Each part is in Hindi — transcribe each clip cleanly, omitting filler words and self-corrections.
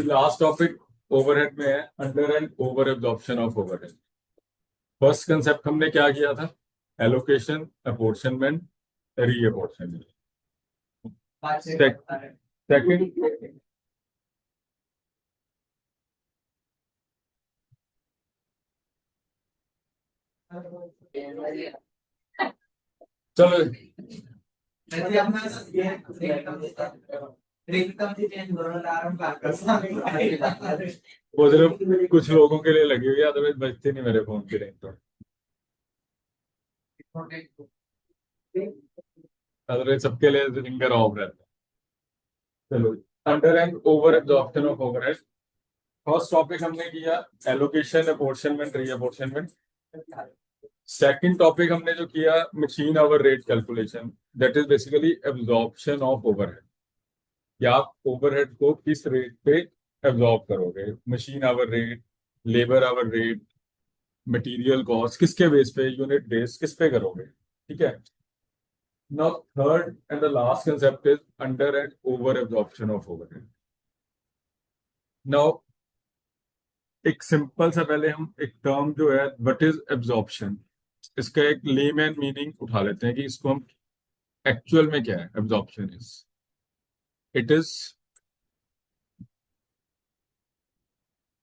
लास्ट टॉपिक ओवरहेड में है, under and over absorption of overhead. First concept हमने क्या किया था? Allocation, apportionment, रीअपॉर्शनमेंट। सेकंड, चलो वो सिर्फ कुछ लोगों के लिए लगी हुई है, अदरवाइज बजती नहीं मेरे फोन की रिंगटोन। अदरवाइज सबके लिए रिंगर ऑफ रहता है। चलो, under and over absorption of overhead. First topic हमने किया एलोकेशन, अपॉर्शनमेंट, रीअपॉर्शनमेंट। सेकंड टॉपिक हमने जो किया machine hour rate calculation, that is basically absorption of overhead. कि आप ओवरहेड को किस रेट पे एब्जॉर्ब करोगे, machine hour rate, labour hour rate, material cost, किसके बेस पे, यूनिट बेस किस पे करोगे। ठीक है। Now third and the last concept is under and over absorption of overhead. Now एक सिंपल सा पहले हम एक टर्म जो है व्हाट इज एब्जॉर्प्शन, इसका एक लेमैन मीनिंग उठा लेते हैं कि इसको हम एक्चुअल में क्या है। Absorption is, it is,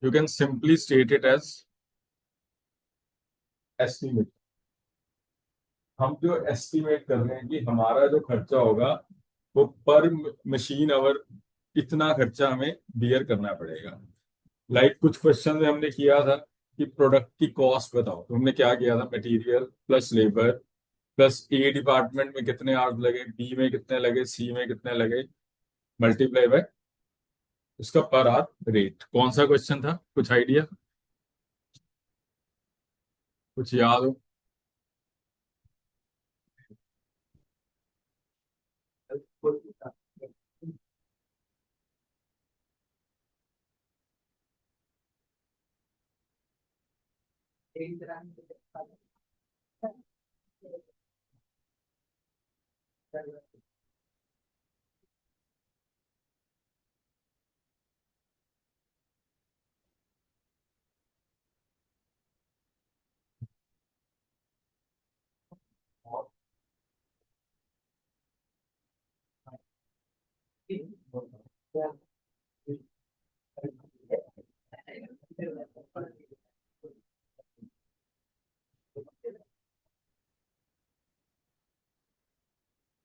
you can simply state it as estimate. हम जो एस्टिमेट कर रहे हैं कि हमारा जो खर्चा होगा वो पर मशीन आवर इतना खर्चा हमें बियर करना पड़ेगा। कुछ क्वेश्चन में हमने किया था कि प्रोडक्ट की कॉस्ट बताओ, तो हमने क्या किया था, material plus labour plus A department में कितने आवर्स लगे, बी में कितने लगे, सी में कितने लगे, मल्टीप्लाई बाय उसका पर आवर रेट। कौन सा क्वेश्चन था, कुछ आइडिया, कुछ याद हो?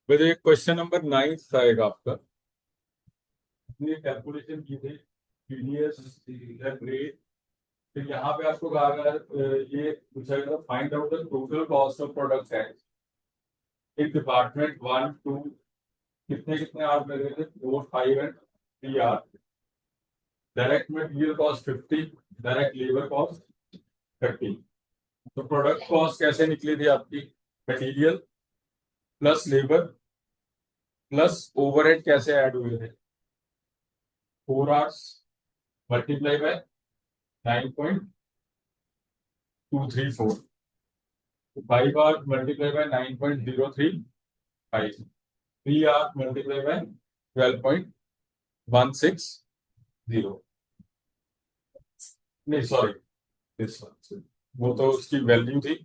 मुझे क्वेश्चन नंबर 9 था एक आपका, ये कैलकुलेशन की थी टीडीएस रेट। फिर यहाँ पे आपको कहा गया ये पूछा गया find out the total cost of product है। एक डिपार्टमेंट 1 2 कितने कितने आवर लगे थे, 4 5 and 3 hour. Direct material cost 50, direct labour cost 30। तो प्रोडक्ट कॉस्ट कैसे निकली थी आपकी, material plus labour plus overhead कैसे ऐड हुए थे, 4 hours multiply by 9.234, 5 hours multiply by 9.035, 3 hours multiply by 12.160। नहीं सॉरी, दिस वो तो उसकी वैल्यू थी।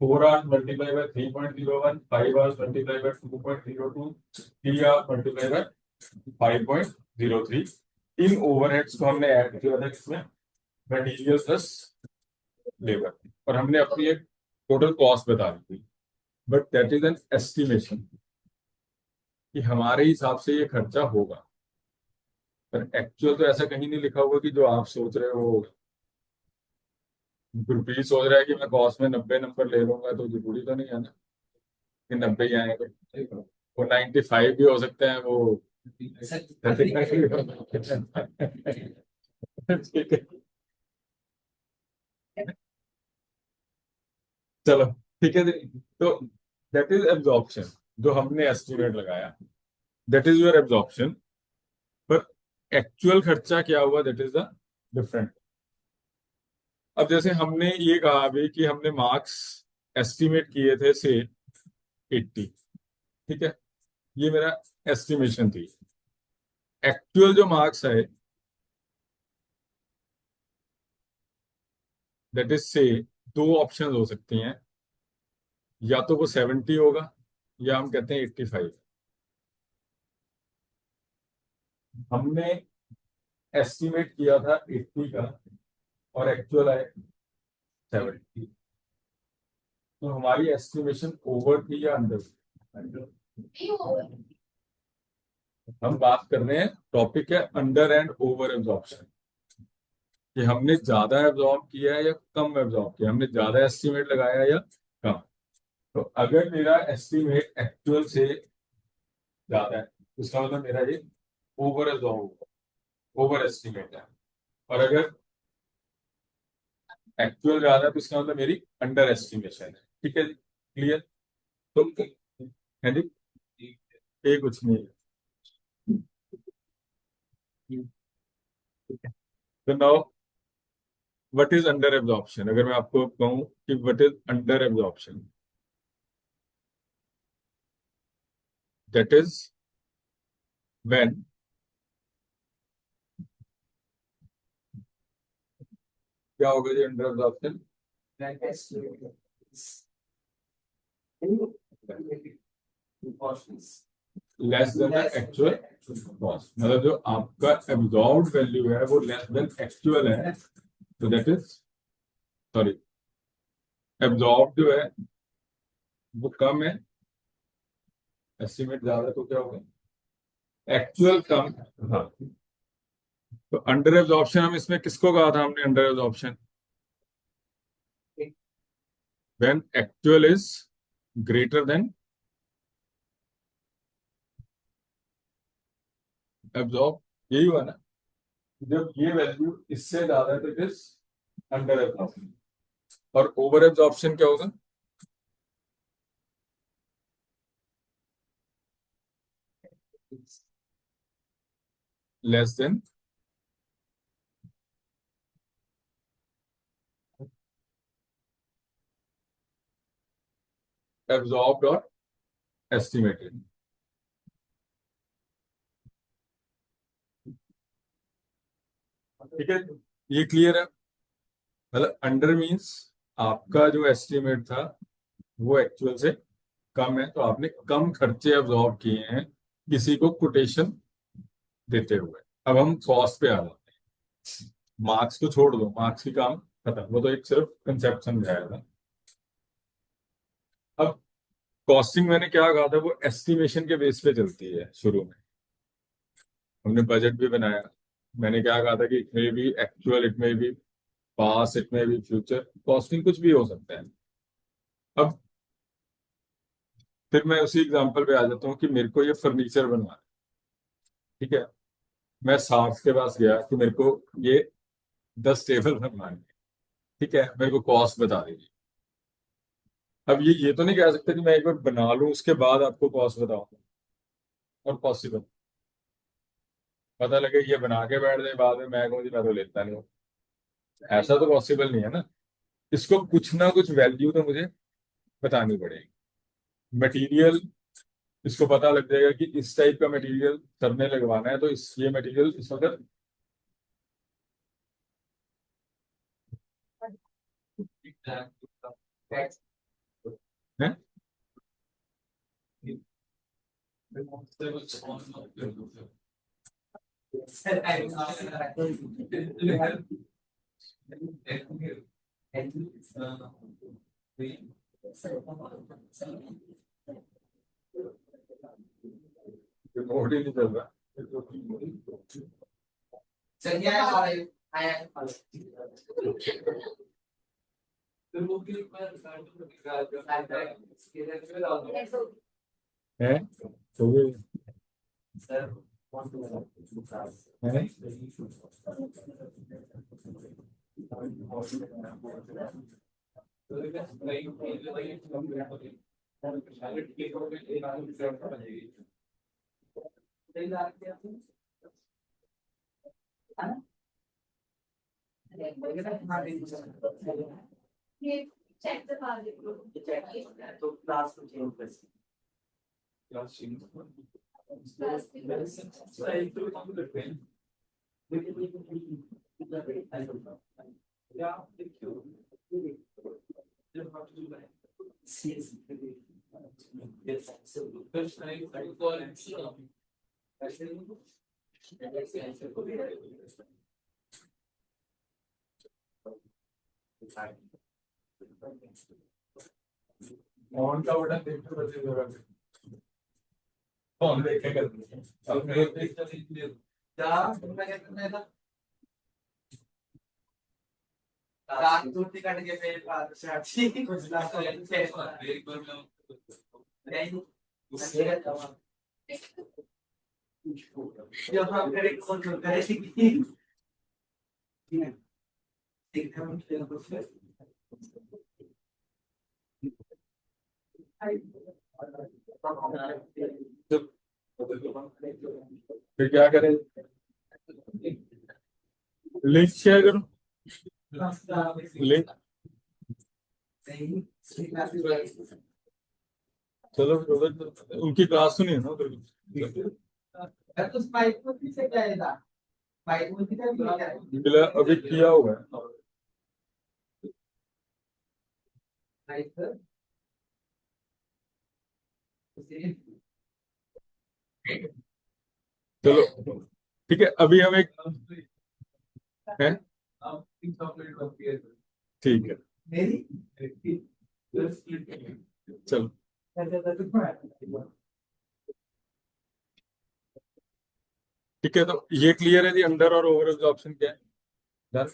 4 hours multiply bye 3.01, 5 hours multiply bye 2.02, 3 hours multiply bye 5.03। इन ओवरहेड्स को हमने ऐड किया था इसमें, मटेरियल प्लस लेबर, और हमने अपनी एक टोटल कॉस्ट बता दी थी। But that is an estimation कि हमारे हिसाब से ये खर्चा होगा, पर एक्चुअल तो ऐसा कहीं नहीं लिखा होगा कि जो आप सोच रहे हो। गुरप्रीत सोच रहा है कि मैं कॉस्ट में 90 नंबर ले लूंगा, तो जरूरी तो नहीं है ना कि 90 ही आएंगे। वो 95 भी हो सकते हैं, वो 39 भी हो सकते हैं। ठीक है, चलो ठीक है। तो दैट इज एब्जॉर्प्शन, जो हमने एस्टिमेट लगाया, दैट इज योर एब्जॉर्प्शन। पर एक्चुअल खर्चा क्या हुआ, दैट इज द डिफरेंट। अब जैसे हमने ये कहा अभी कि हमने मार्क्स एस्टिमेट किए थे से 80, ठीक है, ये मेरा एस्टिमेशन थी। एक्चुअल जो मार्क्स है दैट इज से दो ऑप्शन हो सकती हैं, या तो वो 70 होगा या हम कहते हैं 85। हमने एस्टिमेट किया था 80 का और एक्चुअल है 70, तो हमारी एस्टिमेशन ओवर थी या अंडर? हम बात कर रहे हैं, टॉपिक है अंडर एंड ओवर एब्जॉर्प्शन, कि हमने ज्यादा एब्जॉर्ब किया है या कम एब्जॉर्ब किया, हमने ज्यादा एस्टिमेट लगाया या कम। तो अगर मेरा एस्टिमेट एक्चुअल से ज्यादा है तो इसका मतलब मेरा ये ओवर एब्जॉर्ब होगा, ओवर एस्टिमेट है। और अगर एक्चुअल ज्यादा है तो इसका मतलब मेरी अंडर एस्टिमेशन है। ठीक है जी, क्लियर? तो है जी, ये कुछ नहीं है। तो now what is under absorption? अगर मैं आपको कहूं कि what is under absorption, that is when, क्या होगा जी under absorption? Less than the actual cost, मतलब जो आपका एब्जॉर्ब वैल्यू है वो लेस देन एक्चुअल है, तो दैट इज, सॉरी, एब्जॉर्ब जो है वो कम है, एस्टिमेट ज्यादा, तो क्या होगा? एक्चुअल कम। हाँ, तो अंडर एब्जॉर्प्शन हम इसमें किसको कहा था हमने? Under absorption when actual is greater than absorb, यही हुआ ना? जब ये वैल्यू इससे ज्यादा है तो इट इज अंडर एब्जॉर्प्शन। और ओवर एब्जॉर्प्शन क्या होगा? लेस देन एब्जॉर्ब्ड और एस्टिमेटेड। ठीक है, ये क्लियर है? मतलब अंडर मींस आपका जो एस्टिमेट था वो एक्चुअल से कम है, तो आपने कम खर्चे अब्जॉर्ब किए हैं किसी को कोटेशन देते हुए। अब हम कॉस्ट पे आ जाते हैं। मार्क्स को छोड़ दो, मार्क्स की काम खत्म, वो तो एक सिर्फ कंसेप्ट समझाया था। अब कॉस्टिंग मैंने क्या कहा था, वो एस्टिमेशन के बेस पे चलती है। शुरू में हमने बजट भी बनाया, मैंने क्या कहा था कि इट में भी एक्चुअल, इट में भी पास, इट में भी फ्यूचर, कॉस्टिंग कुछ भी हो सकता है। अब फिर मैं उसी एग्जांपल पे आ जाता हूँ कि मेरे को ये फर्नीचर बनवाना है, ठीक है, मैं साफ के पास गया कि मेरे को ये 10 टेबल बनवाने हैं, ठीक है, मेरे को कॉस्ट बता दीजिए। अब ये तो नहीं कह सकते कि मैं एक बार बना लूं उसके बाद आपको कॉस्ट बताऊं, और पॉसिबल पता लगे ये बना के बैठ जाए, बाद में मैं कहूँ जी मैं तो लेता नहीं हूँ, ऐसा तो पॉसिबल नहीं है ना। इसको कुछ ना कुछ वैल्यू तो मुझे बतानी पड़ेगी। मटेरियल, इसको पता लग जाएगा कि इस टाइप का मटेरियल सर ने लगवाना है, तो इस ये मटेरियल इस वक्त है। रिमोट ही नहीं चल रहा। है तो ये है। तो क्लास को चेंज कर सकते ऑन का बटन देखते बचे ऑन देखेगा दूती काट के मेरे पास से अच्छी कुछ ना तो एक बार नहीं जब हम करे कौन करे कि एकदम फिर क्या करें लिंक शेयर करो लिंक चलो उधर उनकी क्लास सुनिए ना उधर तो स्पाइक को किसे जाएगा स्पाइक को किधर मिला अभी किया हुआ है चलो ठीक है अभी हम एक है ठीक है चलो ठीक है तो ये क्लियर है जी अंडर और ओवर एब्जॉर्प्शन क्या है डन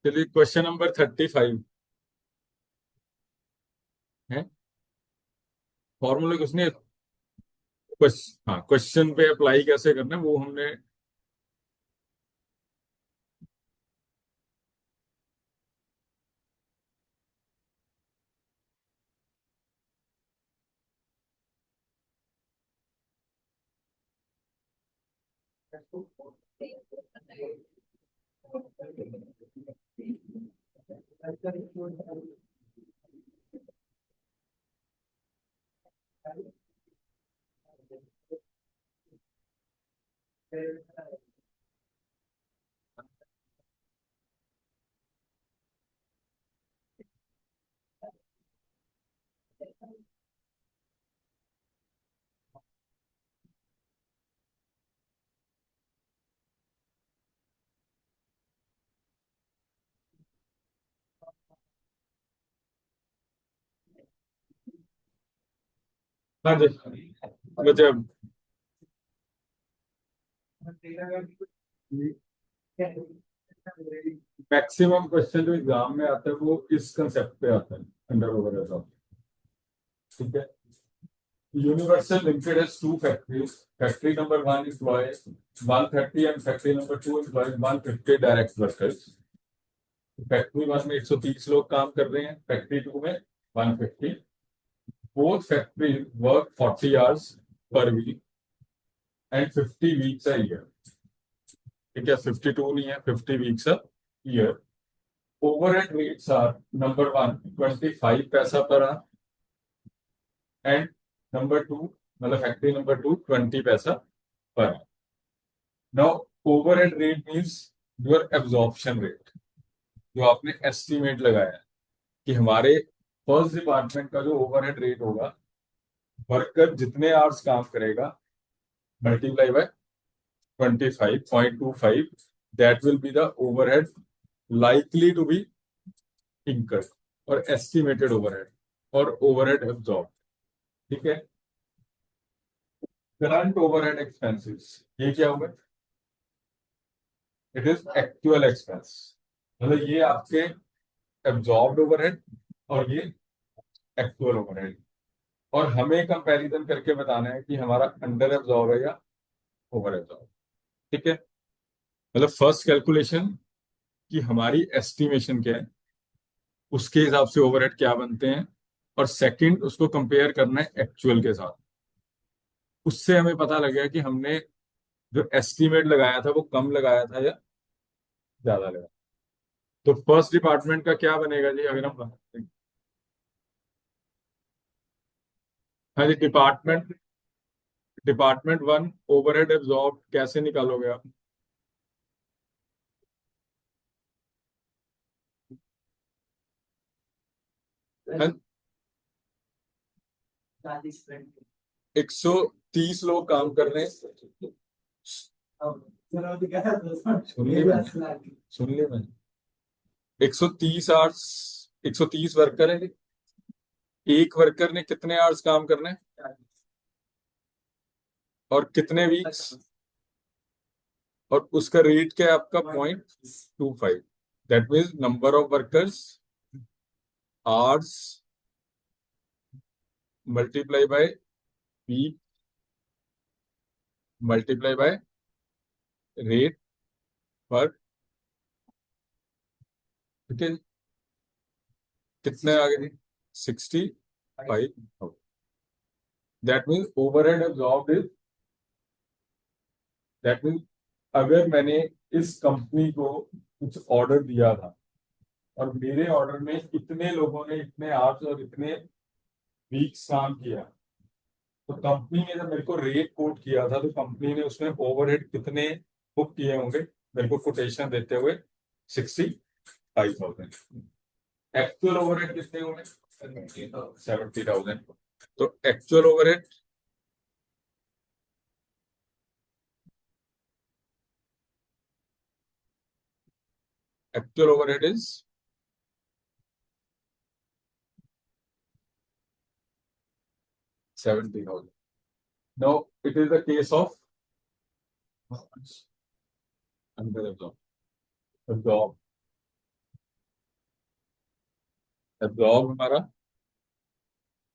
चलिए क्वेश्चन नंबर 35 है फॉर्मूले कुछ नहीं हाँ क्वेश्चन पे अप्लाई कैसे करना है वो हमने हाँ जी बचे मैक्सिमम क्वेश्चन जो एग्जाम में आता है वो इस कंसेप्ट पे आता है अंडर ओवर एब्जॉर्प्शन ठीक है universal limited has two factories. Factory number 1 employs 130 and factory number 2 employs 150 direct workers. Factory 1 में 130 लोग काम कर रहे हैं फैक्ट्री 2 में 150 both factories work 40 hours per week and 50 weeks a year ठीक है 52 नहीं है 50 weeks a year overhead rates are number 1 25 पैसा per hour and number 2 मतलब फैक्ट्री नंबर 2 20 पैसा per hour now overhead rate means your absorption rate जो आपने एस्टिमेट लगाया है कि हमारे फर्स्ट डिपार्टमेंट का जो ओवरहेड रेट होगा वर्कर जितने आवर्स काम करेगा multiply by 25.25 that will be the overhead likely to be incurred और एस्टिमेटेड ओवरहेड और ओवरहेड एब्जॉर्ब ठीक है करंट ओवरहेड एक्सपेंसेस ये क्या होगा इट इज एक्चुअल एक्सपेंस मतलब ये आपके एब्जॉर्ब्ड ओवरहेड और ये एक्चुअल ओवरहेड और हमें कंपैरिजन करके बताना है कि हमारा अंडर एब्जॉर्ब है या ओवर एब्जॉर्ब। ठीक है, मतलब फर्स्ट कैलकुलेशन कि हमारी एस्टिमेशन क्या है, उसके हिसाब से ओवरहेड क्या बनते हैं, और सेकंड उसको कंपेयर करना है एक्चुअल के साथ। उससे हमें पता लगेगा कि हमने जो एस्टिमेट लगाया था वो कम लगाया था या ज्यादा लगाया। तो फर्स्ट डिपार्टमेंट का क्या बनेगा जी, अगर हम बनाते हैं। हाँ जी, department department one overhead absorb कैसे निकालोगे आप? हाँ, 130 लोग काम कर रहे हैं। सुन लिया मैंने। 130 आवर्स, 130 वर्कर है। एक वर्कर ने कितने आवर्स काम करने हैं और कितने वीक्स, और उसका रेट क्या है आपका 0.25। That means number of workers hours multiply by week multiply by rate per. ठीक है, कितने आ गए? 65। That means overhead absorbed is, that means अगर मैंने इस कंपनी को कुछ ऑर्डर दिया था और मेरे ऑर्डर में इतने लोगों ने इतने आवर्स और इतने वीक्स काम किया, तो कंपनी ने जब मेरे को रेट कोट किया था तो कंपनी ने उसमें ओवरहेड कितने बुक किए होंगे मेरे को कोटेशन देते हुए? 65,000। एक्चुअल ओवरहेड कितने होंगे? 70,000। तो actual overhead, actual overhead is 70,000। Now it is the case of under absorb. Absorb absorb हमारा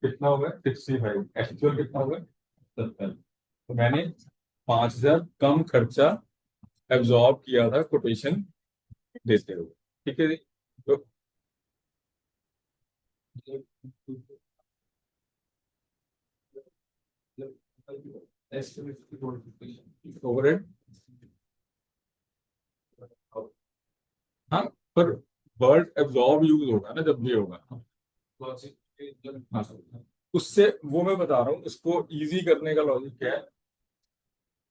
कितना होगा? 65। एक्चुअल कितना होगा? 70। तो मैंने 5,000 कम खर्चा एब्जॉर्ब किया था कोटेशन देते हुए। ठीक है जी। तो ओवरहेड, हाँ, पर वर्ड एब्जॉर्ब यूज होगा ना जब भी होगा। हाँ, उससे वो मैं बता रहा हूँ, इसको इजी करने का लॉजिक क्या है।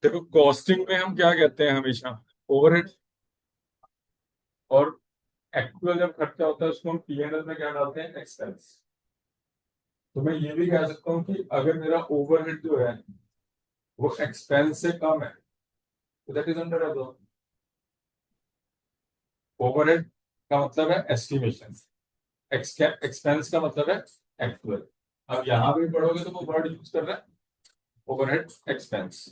देखो, कॉस्टिंग में हम क्या कहते हैं हमेशा? ओवरहेड। और एक्चुअल जब खर्चा होता है उसको हम पीएनएल में क्या डालते हैं? एक्सपेंस। तो मैं ये भी कह सकता हूँ कि अगर मेरा ओवरहेड जो है वो एक्सपेंस से कम है तो that is under absorb. Overhead का मतलब है एस्टिमेशन, एक्सपेंस का मतलब है एक्चुअल। अब यहां भी पढ़ोगे तो वो वर्ड यूज कर रहा है ओवरहेड एक्सपेंस।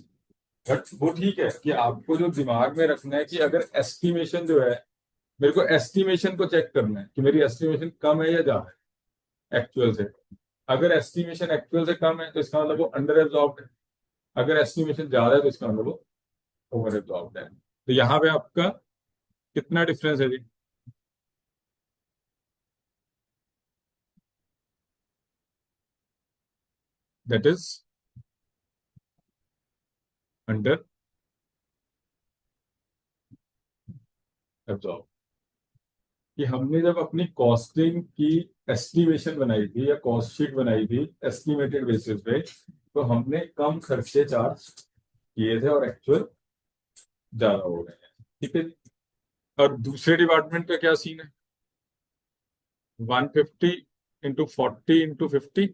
बट वो ठीक है कि आपको जो दिमाग में रखना है कि अगर एस्टिमेशन जो है, मेरे को एस्टिमेशन को चेक करना है कि मेरी एस्टिमेशन कम है या ज्यादा है एक्चुअल से। अगर एस्टिमेशन एक्चुअल से कम है तो इसका मतलब वो अंडर एब्जॉर्ब्ड है। अगर एस्टिमेशन ज्यादा है तो इसका मतलब वो ओवर एब्जॉर्ब्ड है। तो यहाँ पे आपका कितना डिफरेंस है जी? That is under absorb. कि हमने जब अपनी कॉस्टिंग की एस्टिमेशन बनाई थी या कॉस्ट शीट बनाई थी एस्टिमेटेड बेसिस पे, तो हमने कम खर्चे चार्ज किए थे और एक्चुअल ज्यादा हो गए हैं। ठीक है। और दूसरे डिपार्टमेंट का क्या सीन है? 150 × 40 × 50।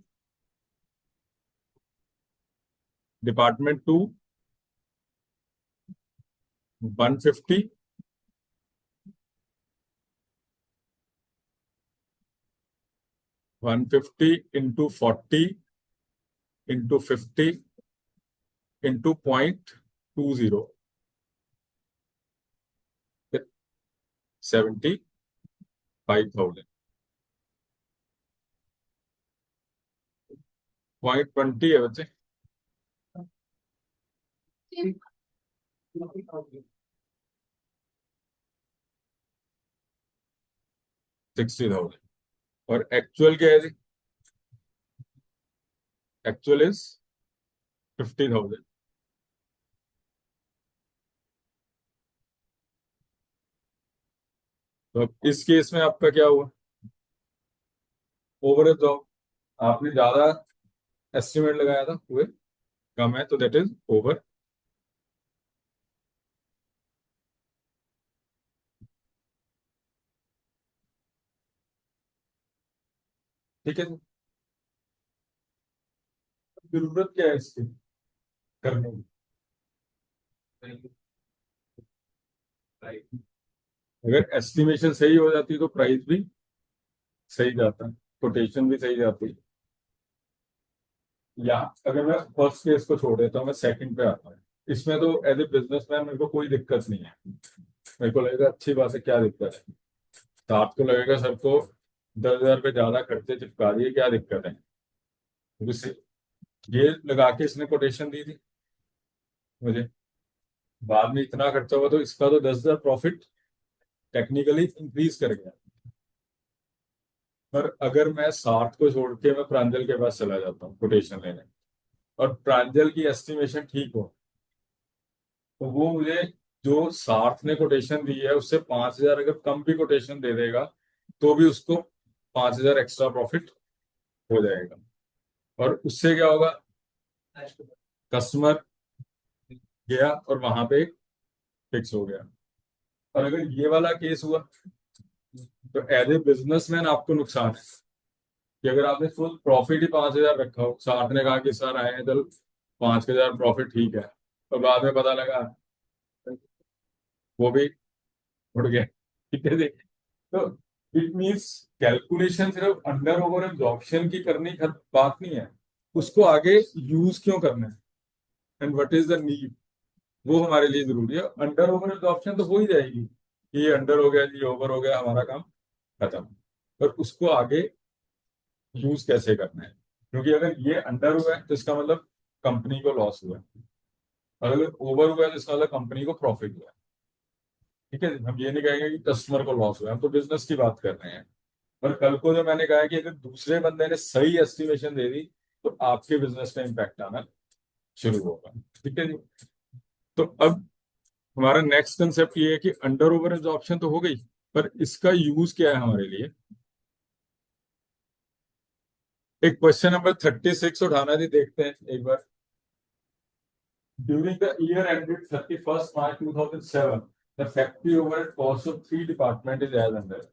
Department to 150 150 × 40 × 50 into 0.20। 75,000। 0.20 है बच्चे, 60,000। और एक्चुअल क्या है जी? Actual is 50,000। तो अब इस केस में आपका क्या हुआ? ओवर जॉब, आपने ज्यादा एस्टिमेट लगाया था, हुए कम है, तो दैट इज ओवर। ठीक है जी। जरूरत क्या है इसकी करने की? अगर एस्टिमेशन सही हो जाती तो प्राइस भी सही जाता, कोटेशन भी सही जाती। या अगर मैं फर्स्ट केस को छोड़ देता हूँ, मैं सेकंड पे आता हूँ। इसमें तो एज ए बिजनेसमैन मेरे को कोई दिक्कत नहीं है। मेरे को लगेगा अच्छी बात है, क्या दिक्कत है? तो आपको लगेगा सर को 10,000 रुपये ज्यादा खर्चे चिपका दिए, क्या दिक्कत है? क्योंकि ये लगा के इसने कोटेशन दी थी मुझे, बाद में इतना खर्चा हुआ तो इसका तो 10,000 प्रॉफिट टेक्निकली इंक्रीज कर गया। पर अगर मैं 60 को छोड़ के मैं प्रांजल के पास चला जाता हूँ कोटेशन लेने, और प्रांजल की एस्टिमेशन ठीक हो, तो वो मुझे जो 60 ने कोटेशन दी है उससे 5,000 अगर कम भी कोटेशन दे देगा, तो भी उसको 5,000 एक्स्ट्रा प्रॉफिट हो जाएगा। और उससे क्या होगा? कस्टमर गया और वहां पे फिक्स हो गया। और अगर ये वाला केस हुआ, तो एज ए बिजनेसमैन आपको नुकसान है कि अगर आपने फुल प्रॉफिट ही 5,000 रखा हो, 60 ने कहा कि सर आए हैं चल 5,000 प्रॉफिट ठीक है, और बाद में पता लगा वो भी उड़ गया। ठीक है जी। तो इट मीन्स कैलकुलेशन सिर्फ अंडर ओवर एब्जॉर्प्शन की करने की बात नहीं है, उसको आगे यूज क्यों करना है and what is the need, वो हमारे लिए जरूरी है। अंडर ओवर एब्जॉर्प्शन तो हो ही जाएगी कि ये अंडर हो गया जी, ओवर हो गया, हमारा काम खत्म। पर उसको आगे यूज कैसे करना है? क्योंकि अगर ये अंडर हुआ है तो इसका मतलब कंपनी को लॉस हुआ है, और अगर ओवर हुआ है तो इसका मतलब कंपनी को प्रॉफिट हुआ है। ठीक है, हम ये नहीं कहेंगे कि कस्टमर को लॉस हुआ है, हम तो बिजनेस की बात कर रहे हैं। पर कल को जो मैंने कहा है कि अगर दूसरे बंदे ने सही एस्टिमेशन दे दी, तो आपके बिजनेस में इम्पैक्ट आना शुरू होगा। ठीक है जी। तो अब हमारा नेक्स्ट कंसेप्ट ये है कि अंडर ओवर एब्जॉर्प्शन तो हो गई, पर इसका यूज क्या है हमारे लिए? एक क्वेश्चन नंबर 36 उठाना जी, देखते हैं एक बार। During the year ended 31st March 2007, the factory overhead cost of three department is as under.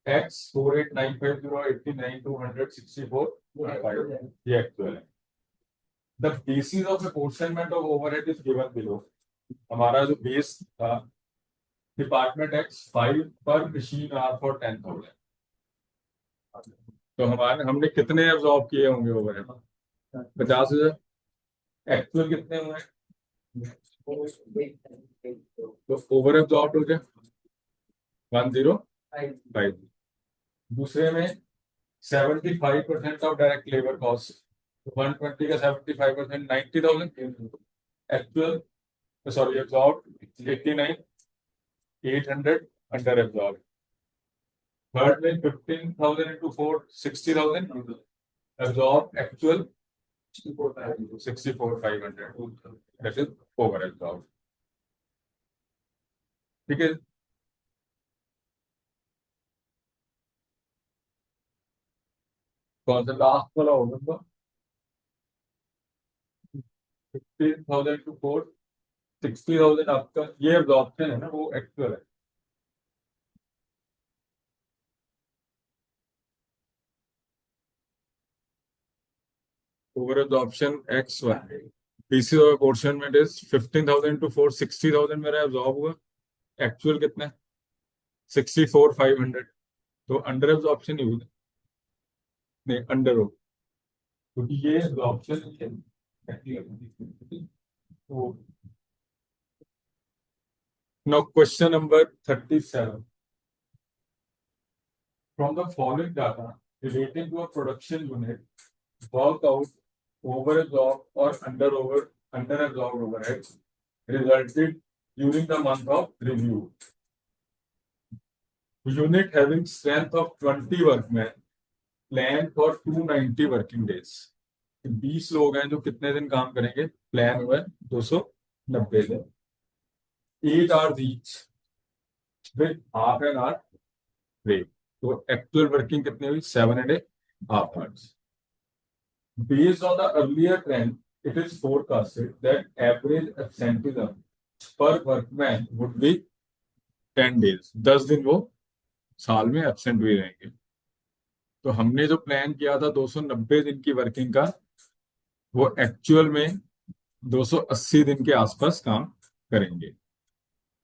X 48,950,89,264 ये एक्चुअल है। The basis of apportionment of overhead is given below. हमारा जो बेस था, डिपार्टमेंट एक्स 5 पर मशीन आर फॉर 10,000। तो हमारे हमने कितने एब्जॉर्ब किए होंगे ओवरहेड? 50,000। एक्चुअल कितने हुए? तो ओवर एब्जॉर्ब हो गया 105। दूसरे में 75% ऑफ डायरेक्ट लेबर कॉस्ट, 120 का 75% 90,000। Actual, sorry absorb 89,800 under absorb. Third में 15,000 into 4 60,000 absorb, actual 64,500, that is over absorb. ठीक है। कौन सा लास्ट वाला होगा? 15,000 टू 4 60,000 आपका ये एब्जॉर्प्शन है ना, वो एक्चुअल है। Over absorption X1, PC of apportionment is 15,000 to 4 60,000 मेरा एब्जॉर्ब हुआ। एक्चुअल कितना है? 64,500। तो अंडर एब्जॉर्प्शन ही हुआ, नहीं अंडर हो, क्योंकि ये एब्जॉर्प्शन वो। Now question number 37, from the following data relating to a production unit work out over a job or under absorbed overhead resulted during the month of review. Unit having strength of 20 workmen plan for 290 working days. 20 लोग हैं जो कितने दिन काम करेंगे, प्लान हुआ है 290 दिन. 8 hours each with half an hour break. तो एक्चुअल वर्किंग कितनी हुई, 7.5 hours. Based on the earlier trend, it is forecasted that average absenteeism per workman would be 10 days. 10 दिन वो साल में एब्सेंट भी रहेंगे. तो हमने जो प्लान किया था 290 दिन की वर्किंग का, वो एक्चुअल में 280 दिन के आसपास काम करेंगे.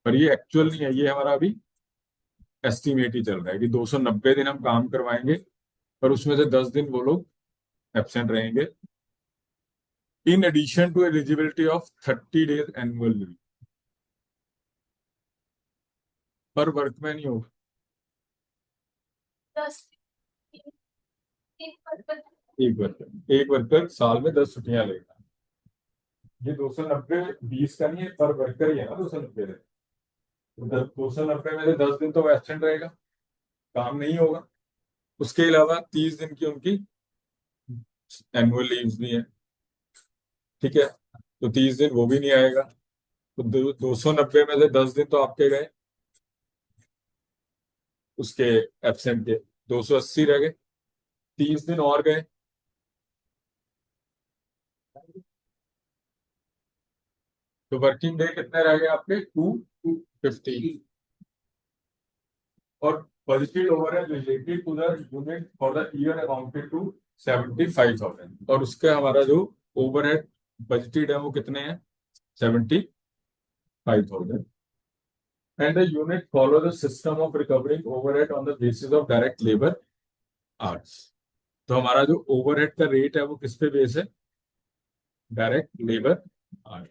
पर ये एक्चुअल नहीं है, ये हमारा अभी एस्टिमेट ही चल रहा है कि 290 दिन हम काम करवाएंगे, पर उसमें से 10 दिन वो लोग एब्सेंट रहेंगे. In addition to eligibility of 30 days annual leave पर वर्कमैन ही होगा. एक वर्कर साल में 10 छुट्टियां लेगा. ये 290 20 का नहीं है, पर वर्कर ही है ना 290 दिन. 290 में से 10 दिन तो एब्सेंट रहेगा, काम नहीं होगा. उसके अलावा 30 दिन की उनकी एनुअल लीव्स भी है. ठीक है, तो 30 दिन वो भी नहीं आएगा. तो 290 में से 10 दिन तो आपके गए उसके एब्सेंट के, 280 रह गए. 30 दिन और गए, तो वर्किंग डे कितने रह गए आपके, 250. और budgeted overhead related to the unit for the year amounted to 75,000. और उसके हमारा जो ओवरहेड बजटेड है वो कितने हैं, 75,000. And the unit follow the system of recovering overhead on the basis of direct labour hours. तो हमारा जो ओवरहेड का रेट है वो किस पे बेस है, डायरेक्ट लेबर आवर्स.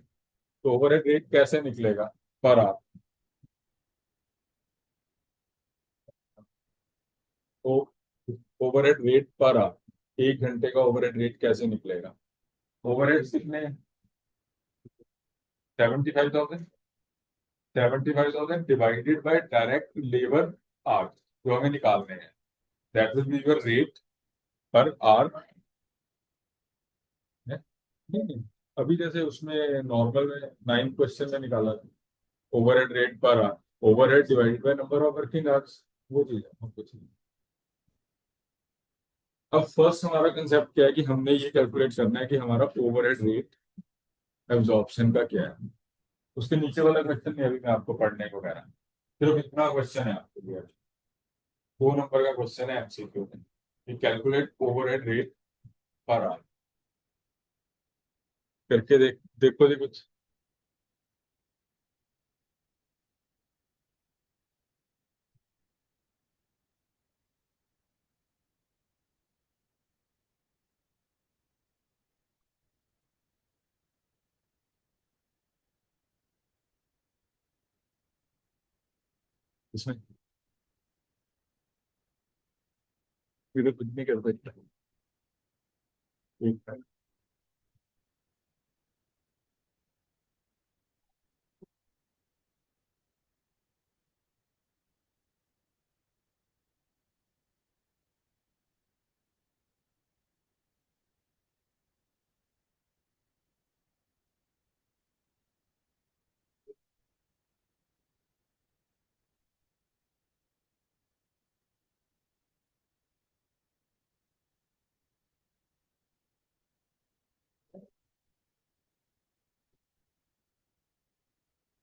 तो ओवरहेड रेट कैसे निकलेगा, पर आवर. तो ओवरहेड रेट पर आवर, 1 घंटे का ओवरहेड रेट कैसे निकलेगा. ओवरहेड कितने, 75,000. 75,000 divided by direct labour hours जो हमें निकालने हैं, that will be your rate per our. नहीं, अभी जैसे उसमें नॉर्मल में 9 क्वेश्चन में निकाला था, overhead rate per our, overhead divided by number of working hours, वो चीज है और कुछ नहीं. अब फर्स्ट हमारा कंसेप्ट क्या है कि हमने ये कैलकुलेट करना है कि हमारा ओवरहेड रेट एब्जॉर्प्शन का क्या है. उसके नीचे वाला क्वेश्चन नहीं अभी मैं आपको पढ़ने को कह रहा हूँ, सिर्फ इतना क्वेश्चन है आपके लिए. 2 नंबर का क्वेश्चन है एमसीक्यू में, calculate overhead rate per our. करके देखो जी कुछ. इसमें फिर कुछ नहीं कर सकता. ठीक है.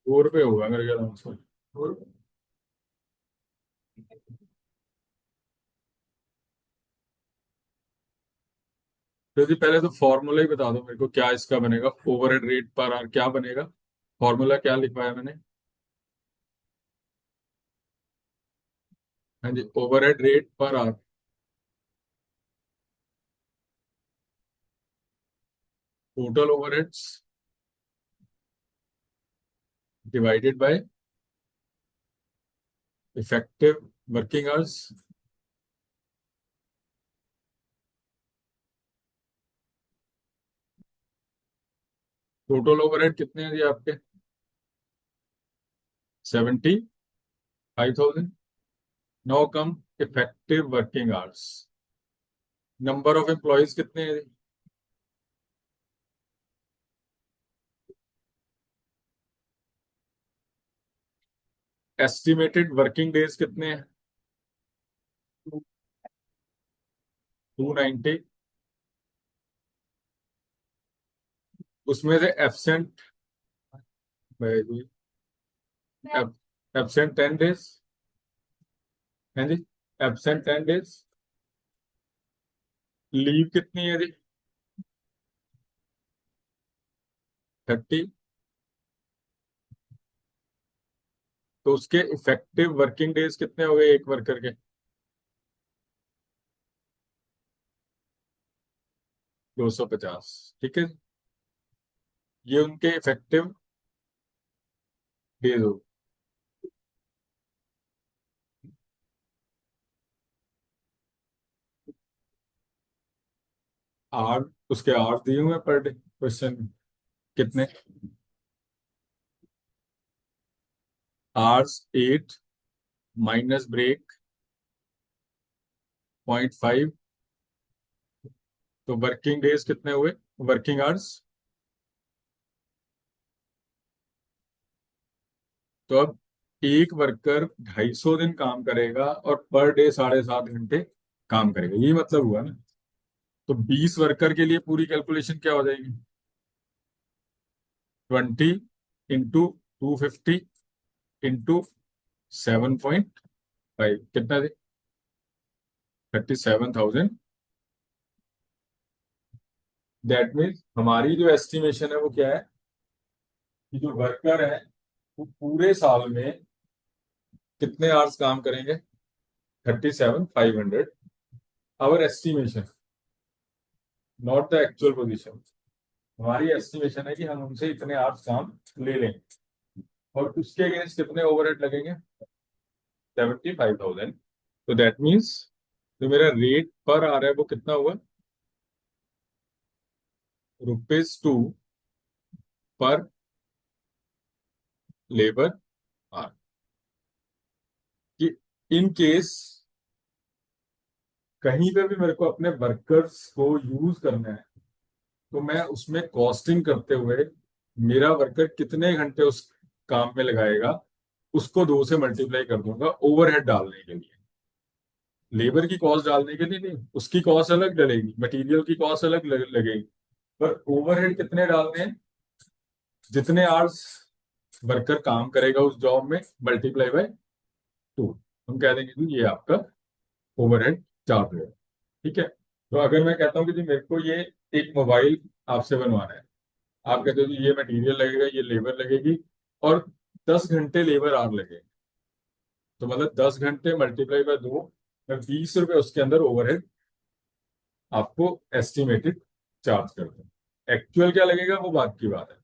₹2 होगा मेरे ख्याल में उसमें. तो जी पहले तो फॉर्मूला ही बता दो मेरे को, क्या इसका बनेगा, ओवरहेड रेट पर आवर क्या बनेगा. फॉर्मूला क्या लिखवाया मैंने. हाँ जी, overhead rate per hour, total overheads divided by effective working hours total overhead कितने हैं जी आपके? 75,000। Now come effective working hours. Number of employees कितने हैं? एस्टिमेटेड वर्किंग डेज कितने हैं? 290। उसमें से एब्सेंट, एब्सेंट 10 डेज है जी। Absent 10 days. लीव कितनी है जी? 30। तो उसके इफेक्टिव वर्किंग डेज कितने हो गए एक वर्कर के? 250। ठीक है। ये उनके इफेक्टिव डेज हो। आर उसके आर दिए हुए पर डे क्वेश्चन कितने? Hours 8 minus break 0.5। तो वर्किंग डेज कितने हुए? Working hours. तो अब एक वर्कर 250 दिन काम करेगा और पर डे 7.5 घंटे काम करेगा, यही मतलब हुआ ना। तो 20 वर्कर के लिए पूरी कैलकुलेशन क्या हो जाएगी? 20 × 250 × 7.5 कितना दे? 37,000। दैट मीन्स हमारी जो एस्टिमेशन है वो क्या है कि जो वर्कर है वो पूरे साल में कितने आवर्स काम करेंगे? 37,500। Our estimation, not the actual position. हमारी एस्टिमेशन है कि हम उनसे इतने आवर्स काम ले लें और उसके अगेंस्ट कितने ओवरहेड लगेंगे? 75,000। तो दैट मीन्स जो मेरा रेट पर आ रहा है वो कितना हुआ? ₹2 पर लेबर आवर। कि इन केस कहीं पे भी मेरे को अपने वर्कर्स को यूज करना है तो मैं उसमें कॉस्टिंग करते हुए मेरा वर्कर कितने घंटे उस काम में लगाएगा उसको 2 से मल्टीप्लाई कर दूंगा ओवरहेड डालने के लिए। लेबर की कॉस्ट डालने के लिए नहीं, उसकी कॉस्ट अलग डलेगी, मटेरियल की कॉस्ट अलग लगेगी। पर ओवरहेड कितने डालने हैं? जितने आवर्स वर्कर काम करेगा उस जॉब में मल्टीप्लाई बाय 2। हम कह देंगे कि ये आपका ओवरहेड चार्ज है। ठीक है। तो अगर मैं कहता हूँ कि जी मेरे को ये एक मोबाइल आपसे बनवाना है, आप कहते हो जी ये मटेरियल लगेगा, ये लेबर लगेगी और 10 घंटे लेबर आवर लगेगा, तो मतलब 10 घंटे मल्टीप्लाई बाय 2, मैं 20 रुपए उसके अंदर ओवरहेड आपको एस्टिमेटेड चार्ज कर दूँ। एक्चुअल क्या लगेगा वो बात की बात है।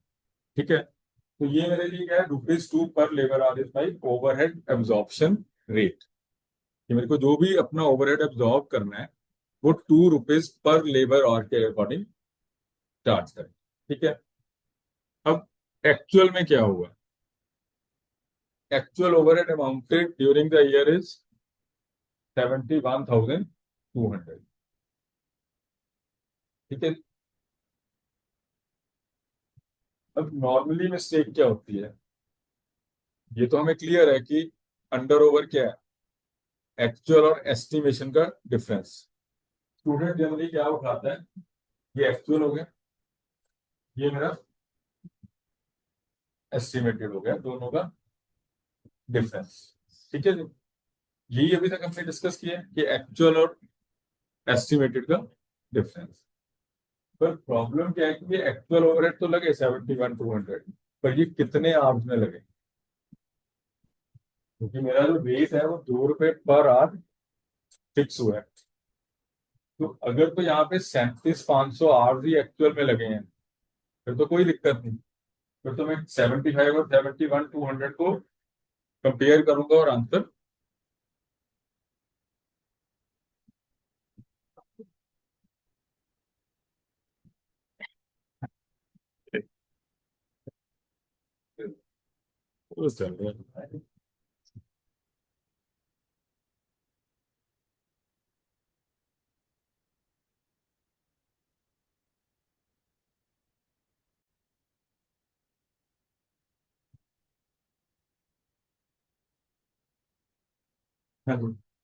ठीक है। तो ये मेरे लिए क्या है, ₹2 पर labour our is my overhead absorption rate. कि मेरे को जो भी अपना ओवरहेड एब्जॉर्ब करना है वो ₹2 पर लेबर आवर के अकॉर्डिंग चार्ज करें। ठीक है। अब एक्चुअल में क्या हुआ? Actual overhead amounted during the year is 71,200। ठीक है। अब नॉर्मली मिस्टेक क्या होती है? ये तो हमें क्लियर है कि अंडर ओवर क्या है, एक्चुअल और एस्टिमेशन का डिफरेंस। स्टूडेंट जनरली क्या उठाता है, ये एक्चुअल हो गया, ये मेरा एस्टिमेटेड हो गया, दोनों का डिफरेंस। ठीक है जी। यही अभी तक हमने डिस्कस किया है कि एक्चुअल और एस्टिमेटेड का डिफरेंस। पर प्रॉब्लम क्या है कि ये एक्चुअल ओवरहेड तो लगे 71,200, पर ये कितने आवर्स में लगे? क्योंकि मेरा जो रेट है वो ₹2 पर आवर फिक्स हुआ है। तो अगर तो यहाँ पे 37,500 आवर्स ही एक्चुअल में लगे हैं फिर तो कोई दिक्कत नहीं। फिर तो मैं 75 और 71,200 को कंपेयर करूंगा और आंसर वो चल रहा है। हाँ जी।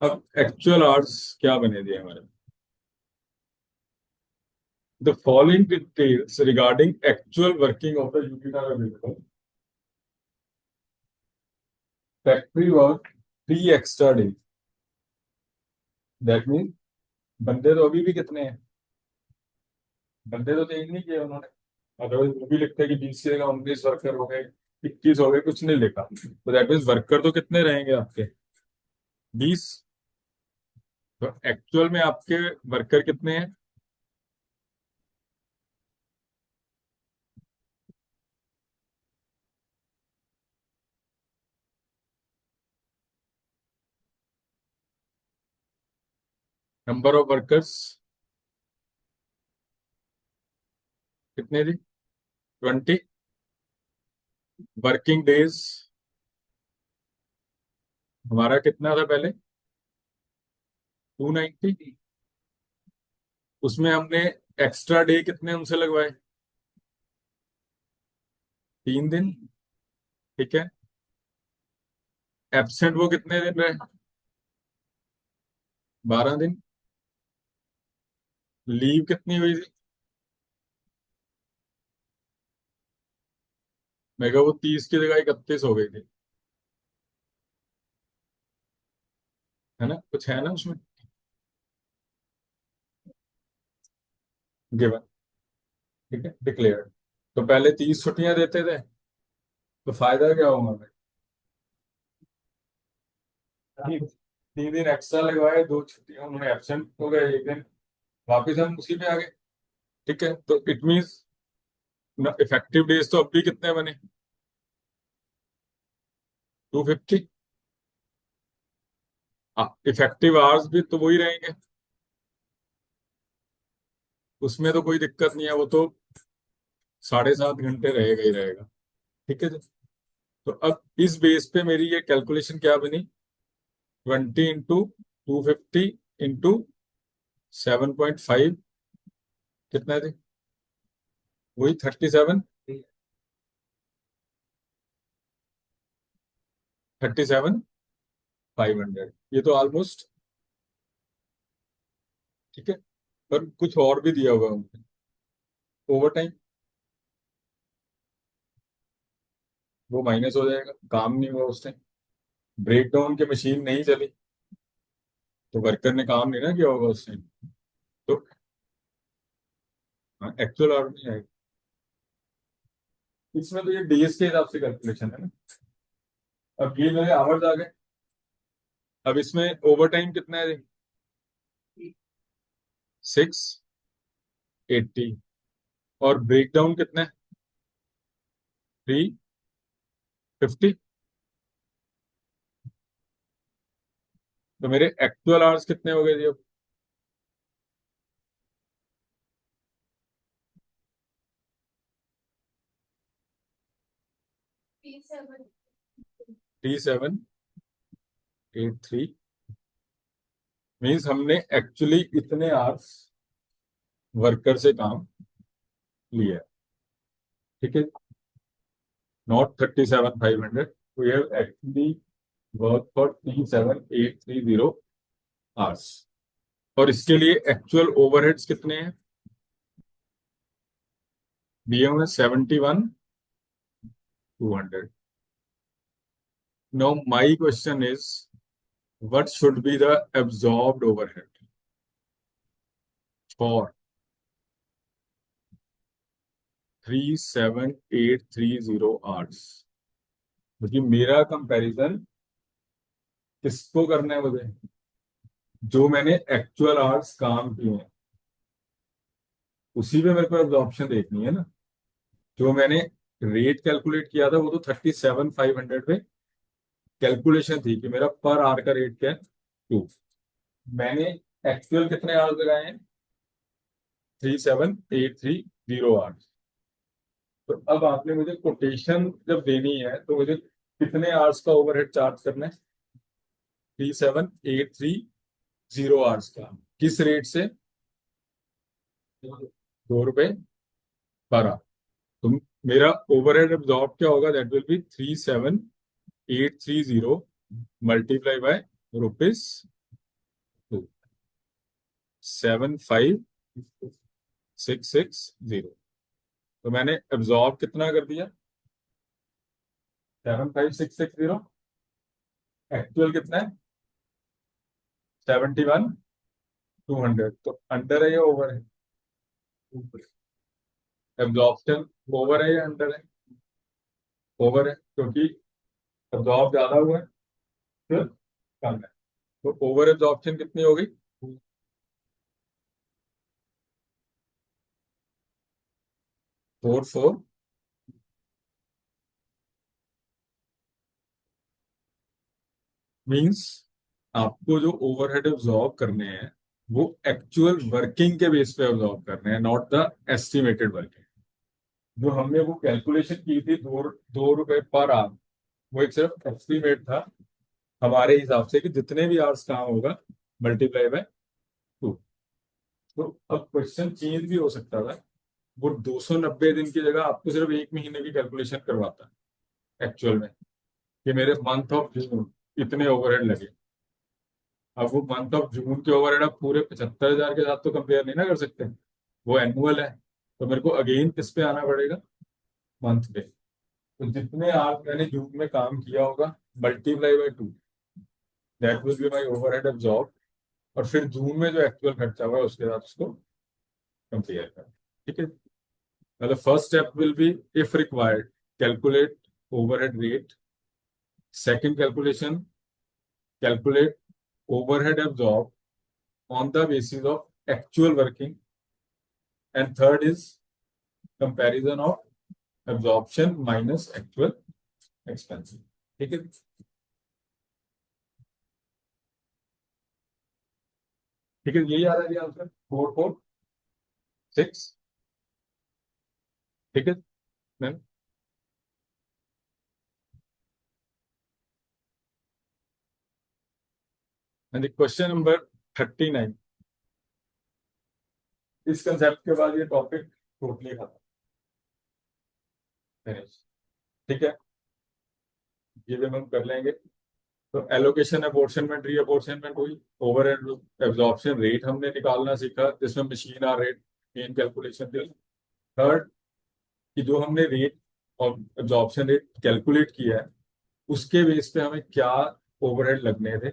अब एक्चुअल आवर्स क्या बने दिए हमारे? The following details regarding actual working of the unit are available. Factory work 3 extra days. That mean बंदे तो अभी भी कितने हैं? बंदे तो चेंज नहीं किए उन्होंने। अदरवाइज वो भी लिखते हैं कि 20 की जगह 19 वर्कर हो गए, 21 हो गए, कुछ नहीं लिखा। तो दैट मीन्स वर्कर तो कितने रहेंगे आपके? 20। तो एक्चुअल में आपके वर्कर कितने हैं? नंबर ऑफ वर्कर्स कितने थी? 20। वर्किंग डेज हमारा कितना था पहले? 290। उसमें हमने एक्स्ट्रा डे कितने उनसे लगवाए? 3 दिन। ठीक है। एब्सेंट वो कितने दिन रहे? 12 दिन। लीव कितनी हुई थी? मैं कहा वो 30 की जगह 31 हो गई थी। है ना, कुछ है ना उसमें गिवन। ठीक है, डिक्लेयर। तो पहले 30 छुट्टियां देते थे, तो फायदा क्या होगा हमें? 3 दिन एक्स्ट्रा लगवाए, 2 छुट्टियां उन्होंने एब्सेंट हो गए, 1 दिन वापिस हम उसी पे आ गए। ठीक है, तो इट मीन्स इफेक्टिव डेज तो अब भी कितने बने? 250। इफेक्टिव आवर्स भी तो वही रहेंगे, उसमें तो कोई दिक्कत नहीं है, वो तो 7.5 घंटे रहेगा ही रहेगा। ठीक है जी। तो अब इस बेस पे मेरी ये कैलकुलेशन क्या बनी? 20 × 250 × 7.5 कितना थी? वही 37 ये तो ऑलमोस्ट। ठीक है। पर कुछ और भी दिया हुआ है ओवर टाइम, वो माइनस हो जाएगा, काम नहीं हुआ उस टाइम, ब्रेक डाउन की मशीन नहीं चली, तो वर्कर ने काम नहीं ना किया होगा उस टाइम। तो एक्चुअल आवर नहीं आएगा इसमें, तो ये डेज के हिसाब से कैलकुलेशन है ना। अब ये मेरे आवर्स आ गए। अब इसमें ओवर टाइम कितना है? 680। और ब्रेक डाउन कितना है? 350। तो मेरे एक्चुअल आवर्स कितने हो गए जी अब? 3783। मीन्स हमने एक्चुअली इतने आवर्स वर्कर से काम लिया है। ठीक है, not 37,500, we have actually work for 37,830 hours. और इसके लिए एक्चुअल ओवरहेड्स कितने हैं? दिए हुए 71,200। Now my question is, what should be the absorbed overhead for 37830 hours? क्योंकि मेरा कंपैरिजन किसको करना है मुझे? जो मैंने एक्चुअल आवर्स काम किए हैं उसी पे मेरे को एब्जॉर्प्शन देखनी है ना। जो मैंने रेट कैलकुलेट किया था वो तो 37,500 पे कैलकुलेशन थी कि मेरा पर आवर का रेट क्या है? 2। मैंने एक्चुअल कितने आवर्स लगाए हैं? 37830 आवर्स। तो अब आपने मुझे कोटेशन जब देनी है तो मुझे कितने आवर्स का ओवरहेड चार्ज करना है? 37,830 आवर्स का। किस रेट से? 2 रुपए पर आवर। तो मेरा ओवरहेड एब्जॉर्ब क्या होगा? That will B 37,830 multiply by rupees 75660। तो मैंने एब्जॉर्ब कितना कर दिया? 75660। एक्चुअल कितना है? 71,200। तो अंडर है या ओवर है? एब्जॉर्प्शन ओवर है या अंडर है? ओवर है, क्योंकि एब्जॉर्ब ज्यादा हुआ है फिर कम है। तो ओवर एब्जॉर्प्शन कितनी हो गई? 44 मींस आपको जो ओवरहेड एब्जॉर्ब करने हैं वो एक्चुअल वर्किंग के बेस पे एब्जॉर्ब करने हैं, नॉट द एस्टिमेटेड वर्किंग। जो हमने वो कैलकुलेशन की थी 2 रुपए पर आवर, वो एक सिर्फ एस्टिमेट था हमारे हिसाब से कि जितने भी आवर्स काम होगा मल्टीप्लाई बाय 2। तो अब क्वेश्चन चेंज भी हो सकता था। वो 290 दिन की जगह आपको सिर्फ 1 महीने की कैलकुलेशन करवाता है एक्चुअल में, कि मेरे मंथ ऑफ जून इतने ओवरहेड लगे। अब वो मंथ ऑफ जून के ओवरहेड आप पूरे 75,000 के साथ तो कंपेयर नहीं ना कर सकते, वो एनुअल है। तो मेरे को अगेन किस पे आना पड़ेगा? मंथ पे। तो जितने आप मैंने जून में काम किया होगा multiply by 2, that will be my overhead absorb. और फिर जून में जो एक्चुअल खर्चा हुआ है उसके साथ उसको कंपेयर करें। ठीक है। मतलब first step will be, if required, calculate overhead rate. Second calculation, calculate overhead absorbed on the basis of actual working, and third is comparison of absorption minus actual expenses। ठीक है। ठीक है, यही आ रहा है आंसर 446। ठीक है मैम। And question number 39। इस कंसेप्ट के बाद ये टॉपिक टोटली खत्म, फिनिश। ठीक है, ये भी हम कर लेंगे। तो एलोकेशन, अपॉर्शनमेंट, रीअपॉर्शनमेंट हुई। ओवरहेड एब्जॉर्प्शन रेट हमने निकालना सीखा, जिसमें machine hour rate main calculation थी। थर्ड, कि जो हमने रेट और एब्जॉर्प्शन रेट कैलकुलेट किया है उसके बेस पे हमें क्या ओवरहेड लगने थे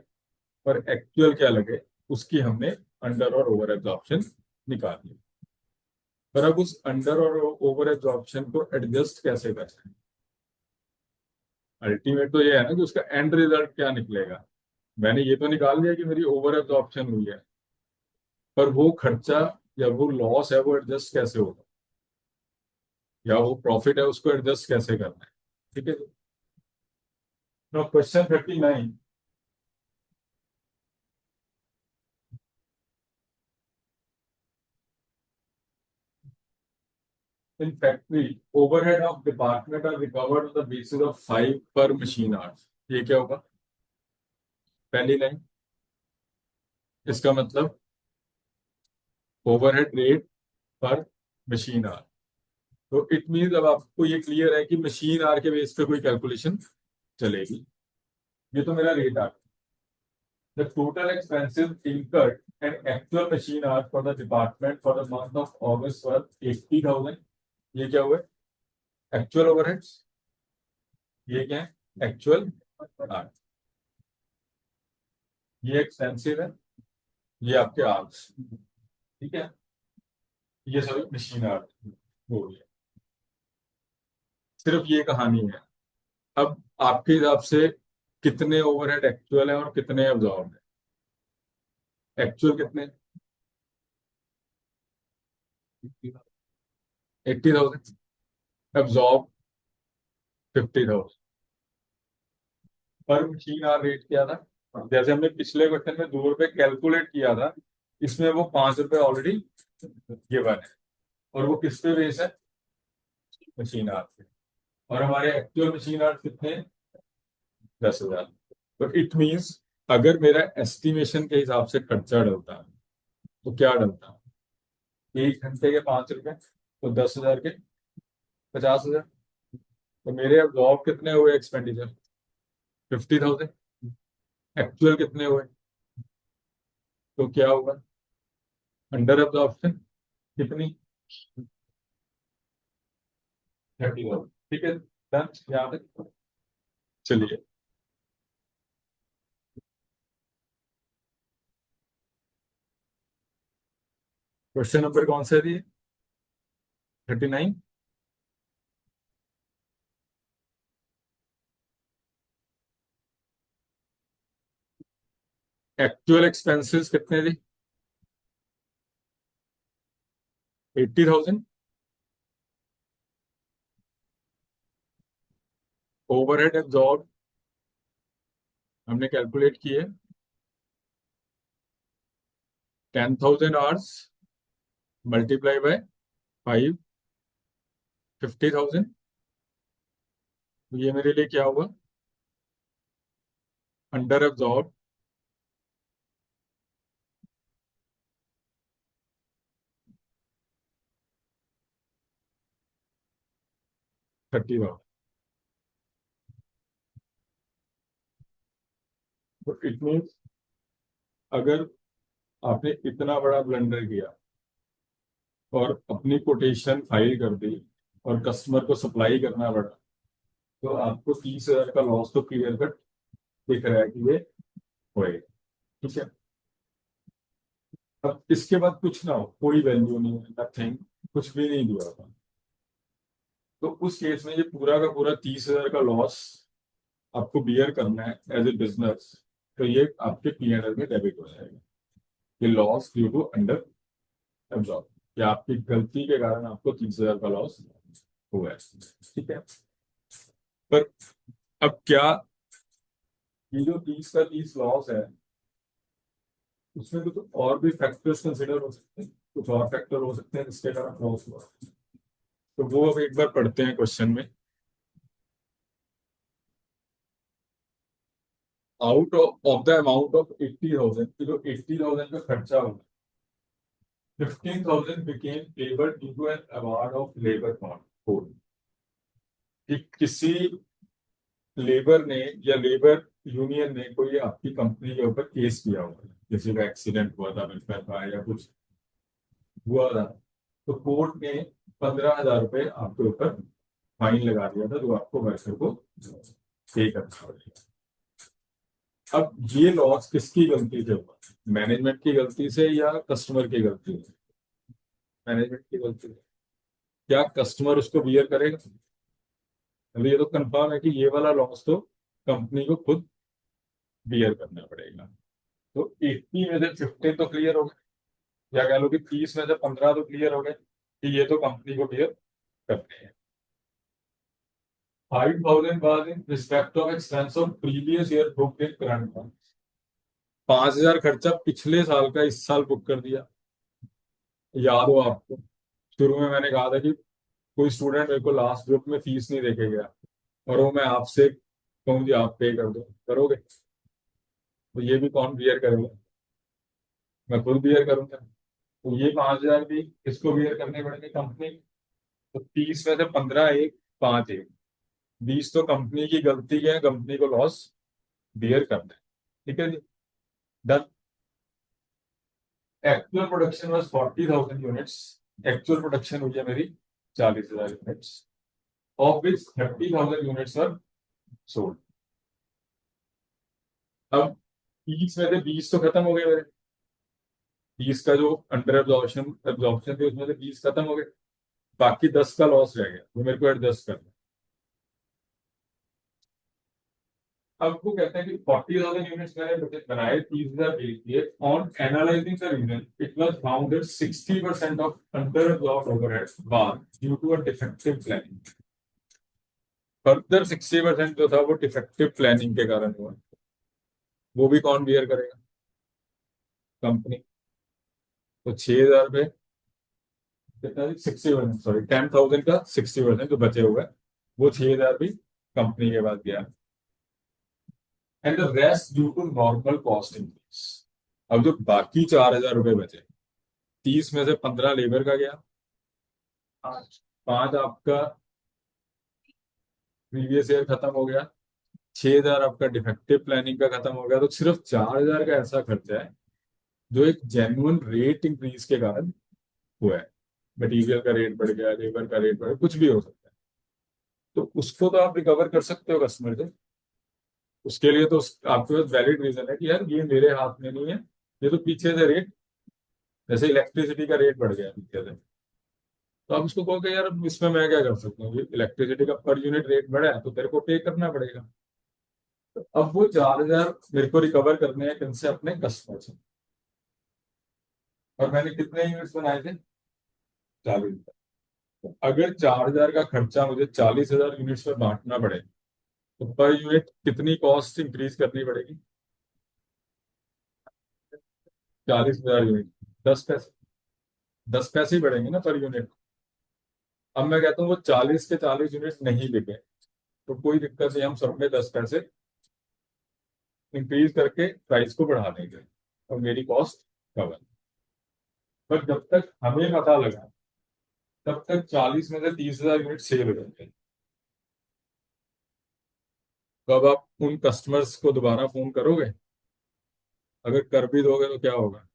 और एक्चुअल क्या लगे, उसकी हमने अंडर और ओवर एब्जॉर्प्शन निकाल ली। पर अब उस अंडर और ओवर एब्जॉर्प्शन को एडजस्ट कैसे करें? अल्टीमेट तो ये है ना कि उसका एंड रिजल्ट क्या निकलेगा। मैंने ये तो निकाल लिया कि मेरी ओवर एब्जॉर्प्शन हुई है, पर वो खर्चा या वो लॉस है वो एडजस्ट कैसे होगा, या वो प्रॉफिट है उसको एडजस्ट कैसे करना है। ठीक है। Question 39। In factory, overhead of department are recovered on the basis of 5 per machine hours। ये क्या होगा? पहली लाइन। इसका मतलब ओवरहेड रेट पर मशीन आवर। तो इट मीन अब आपको ये क्लियर है कि मशीन आवर के बेस पे कोई कैलकुलेशन चलेगी। ये तो मेरा रेट आ। The total expensive incurred and actual machine hours for the department for the month of August were 80,000। ये क्या हुआ? Actual overheads. ये क्या है? Actual our. ये एक्सपेंसिव है, ये आपके आर्ट्स। ठीक है, ये सभी मशीन आर्ट हो गया। सिर्फ ये कहानी है। अब आपके हिसाब से कितने ओवरहेड एक्चुअल है और कितने एब्जॉर्ब है? एक्चुअल कितने? 80,000। एब्जॉर्ब 50,000। पर मशीन आर रेट क्या था? जैसे हमने पिछले क्वेश्चन में 2 रुपए कैलकुलेट किया था, इसमें वो 5 रुपए ऑलरेडी गिवन है। और वो किस पे बेस है? मशीन आर पे। और हमारे एक्चुअल मशीन आर कितने हैं? 10,000। तो इट मीन्स अगर मेरा एस्टिमेशन के हिसाब से खर्चा डलता है तो क्या डलता है, 1 घंटे के 5 रुपए, तो 10,000 के 50,000। तो मेरे अब जॉब कितने हुए एक्सपेंडिचर, 50,000। एक्चुअल कितने हुए, तो क्या होगा, अंडर एब्जॉर्प्शन कितनी, 30,000। ठीक है, डन, याद है। चलिए, क्वेश्चन नंबर कौन सा है ये, 39। एक्चुअल एक्सपेंसेस कितने थे, 80,000। ओवरहेड एब्जॉर्ब हमने कैलकुलेट किए 10,000 आवर्स मल्टीप्लाई बाय 5, 50,000। ये मेरे लिए क्या हुआ, अंडर एब्जॉर्ब 30,000। तो इट मीन्स अगर आपने इतना बड़ा ब्लंडर किया और अपनी कोटेशन फाइल कर दी और कस्टमर को सप्लाई करना पड़ा, तो आपको 30,000 का लॉस तो क्लियर कट दिख रहा है कि ये होएगा। ठीक है, अब इसके बाद कुछ ना हो, कोई वैल्यू नहीं है, नथिंग, कुछ भी नहीं दिया था, तो उस केस में ये पूरा का पूरा 30,000 का लॉस आपको बियर करना है एज ए बिजनेस। तो ये आपके P&L में डेबिट हो जाएगा, ये loss due to under absorb, या आपकी गलती के कारण आपको 30,000 का लॉस हुआ है। ठीक है, पर अब क्या, ये जो 30 का 30 लॉस है, उसमें कुछ और भी फैक्टर्स कंसिडर हो सकते हैं, कुछ और फैक्टर हो सकते हैं जिसके कारण लॉस हुआ, तो वो अब एक बार पढ़ते हैं क्वेश्चन में। Out of the amount of 80,000, जो 80,000 का खर्चा हुआ, 15,000 became payable due to an award of labour code. कि किसी लेबर ने या लेबर यूनियन ने कोई आपकी कंपनी के ऊपर केस किया हुआ है, किसी का एक्सीडेंट हुआ था मिलकर का या कुछ हुआ था, तो कोर्ट ने 15,000 रुपए आपके ऊपर फाइन लगा दिया था, जो आपको वर्कर को पे करना पड़ेगा। अब ये लॉस किसकी गलती से हुआ, मैनेजमेंट की गलती से या कस्टमर की गलती से, मैनेजमेंट की गलती से। क्या कस्टमर उसको बियर करेगा, अभी ये तो कंफर्म है कि ये वाला लॉस तो कंपनी को खुद बियर करना पड़ेगा। तो 80 में से 15 तो क्लियर हो गए, या कह लो कि 30 में से 15 तो क्लियर हो गए कि ये तो कंपनी को बियर करते हैं। 5,000 was in respect of expense of previous year booked in current month। 5,000 खर्चा पिछले साल का इस साल बुक कर दिया। याद हो आपको, शुरू में मैंने कहा था कि कोई स्टूडेंट मेरे को लास्ट ग्रुप में फीस नहीं देके गया, और वो मैं आपसे कहूँ जी आप पे कर दो, करोगे, तो ये भी कौन बियर करेगा, मैं खुद बियर करूंगा। तो ये 5,000 भी किसको बियर करने पड़ेंगे, कंपनी। तो 30 में से 15 एक, 5 एक, 20 तो कंपनी की गलती है, कंपनी को लॉस बियर करना है। ठीक है जी, done. Actual production was 40,000 units, actual production हुई है मेरी 40,000 units, of which 30,000 units are sold. अब 30 में से 20 तो खत्म हो गए मेरे, 20 का जो अंडर एब्जॉर्प्शन एब्जॉर्प्शन थे उसमें से 20 खत्म हो गए, बाकी 10 का लॉस रह गया, वो मेरे को एडजस्ट करना। अब वो कहते हैं कि 40,000 यूनिट्स मैंने बनाए, 30,000 बेच दिए। On analysing the reason it was found that 60% of under absorbed overheads were due to a defective planning. Further 60% जो था वो डिफेक्टिव प्लानिंग के कारण हुआ, वो भी कौन बियर करेगा, कंपनी। तो 6,000 रुपये, कितना, 60%, सॉरी 10,000 का 60% जो बचे हुए हैं, वो 6,000 भी कंपनी के पास गया। And the rest due to normal cost increase. अब जो बाकी 4,000 रुपये बचे, 30 में से 15 लेबर का गया, 5 आपका प्रीवियस ईयर खत्म हो गया, 6,000 आपका डिफेक्टिव प्लानिंग का खत्म हो गया, तो सिर्फ 4,000 का ऐसा खर्चा है जो एक जेन्युइन रेट इंक्रीज के कारण हुआ है। मटेरियल का रेट बढ़ गया, लेबर का रेट बढ़ गया, कुछ भी हो सकता है। तो उसको तो आप रिकवर कर सकते हो कस्टमर से। उसके लिए तो आपके पास वैलिड रीजन है कि यार ये मेरे हाथ में नहीं है, ये तो पीछे से रेट, जैसे इलेक्ट्रिसिटी का रेट बढ़ गया पीछे से, तो आप उसको कहोगे यार इसमें मैं क्या कर सकता हूँ, इलेक्ट्रिसिटी का पर यूनिट रेट बढ़ा है तो तेरे को पे करना पड़ेगा। तो अब वो 4,000 मेरे को रिकवर करने हैं किनसे, अपने कस्टमर से। और मैंने कितने यूनिट्स बनाए थे, 40। तो अगर 4,000 का खर्चा मुझे 40,000 यूनिट्स में बांटना पड़े, तो पर यूनिट कितनी कॉस्ट इंक्रीज करनी पड़ेगी, 40,000 यूनिट, 10 पैसे, 10 पैसे ही बढ़ेंगे ना पर यूनिट। अब मैं कहता हूँ वो 40 के 40 यूनिट नहीं बिके, तो कोई दिक्कत नहीं, हम सब में 10 पैसे इंक्रीज करके प्राइस को बढ़ा देंगे और मेरी कॉस्ट कवर। पर जब तक हमें पता लगा तब तक 40 में से 30,000 यूनिट सेल हो जाएंगे। तो अब आप उन कस्टमर्स को दोबारा फोन करोगे? अगर कर भी दोगे तो क्या होगा,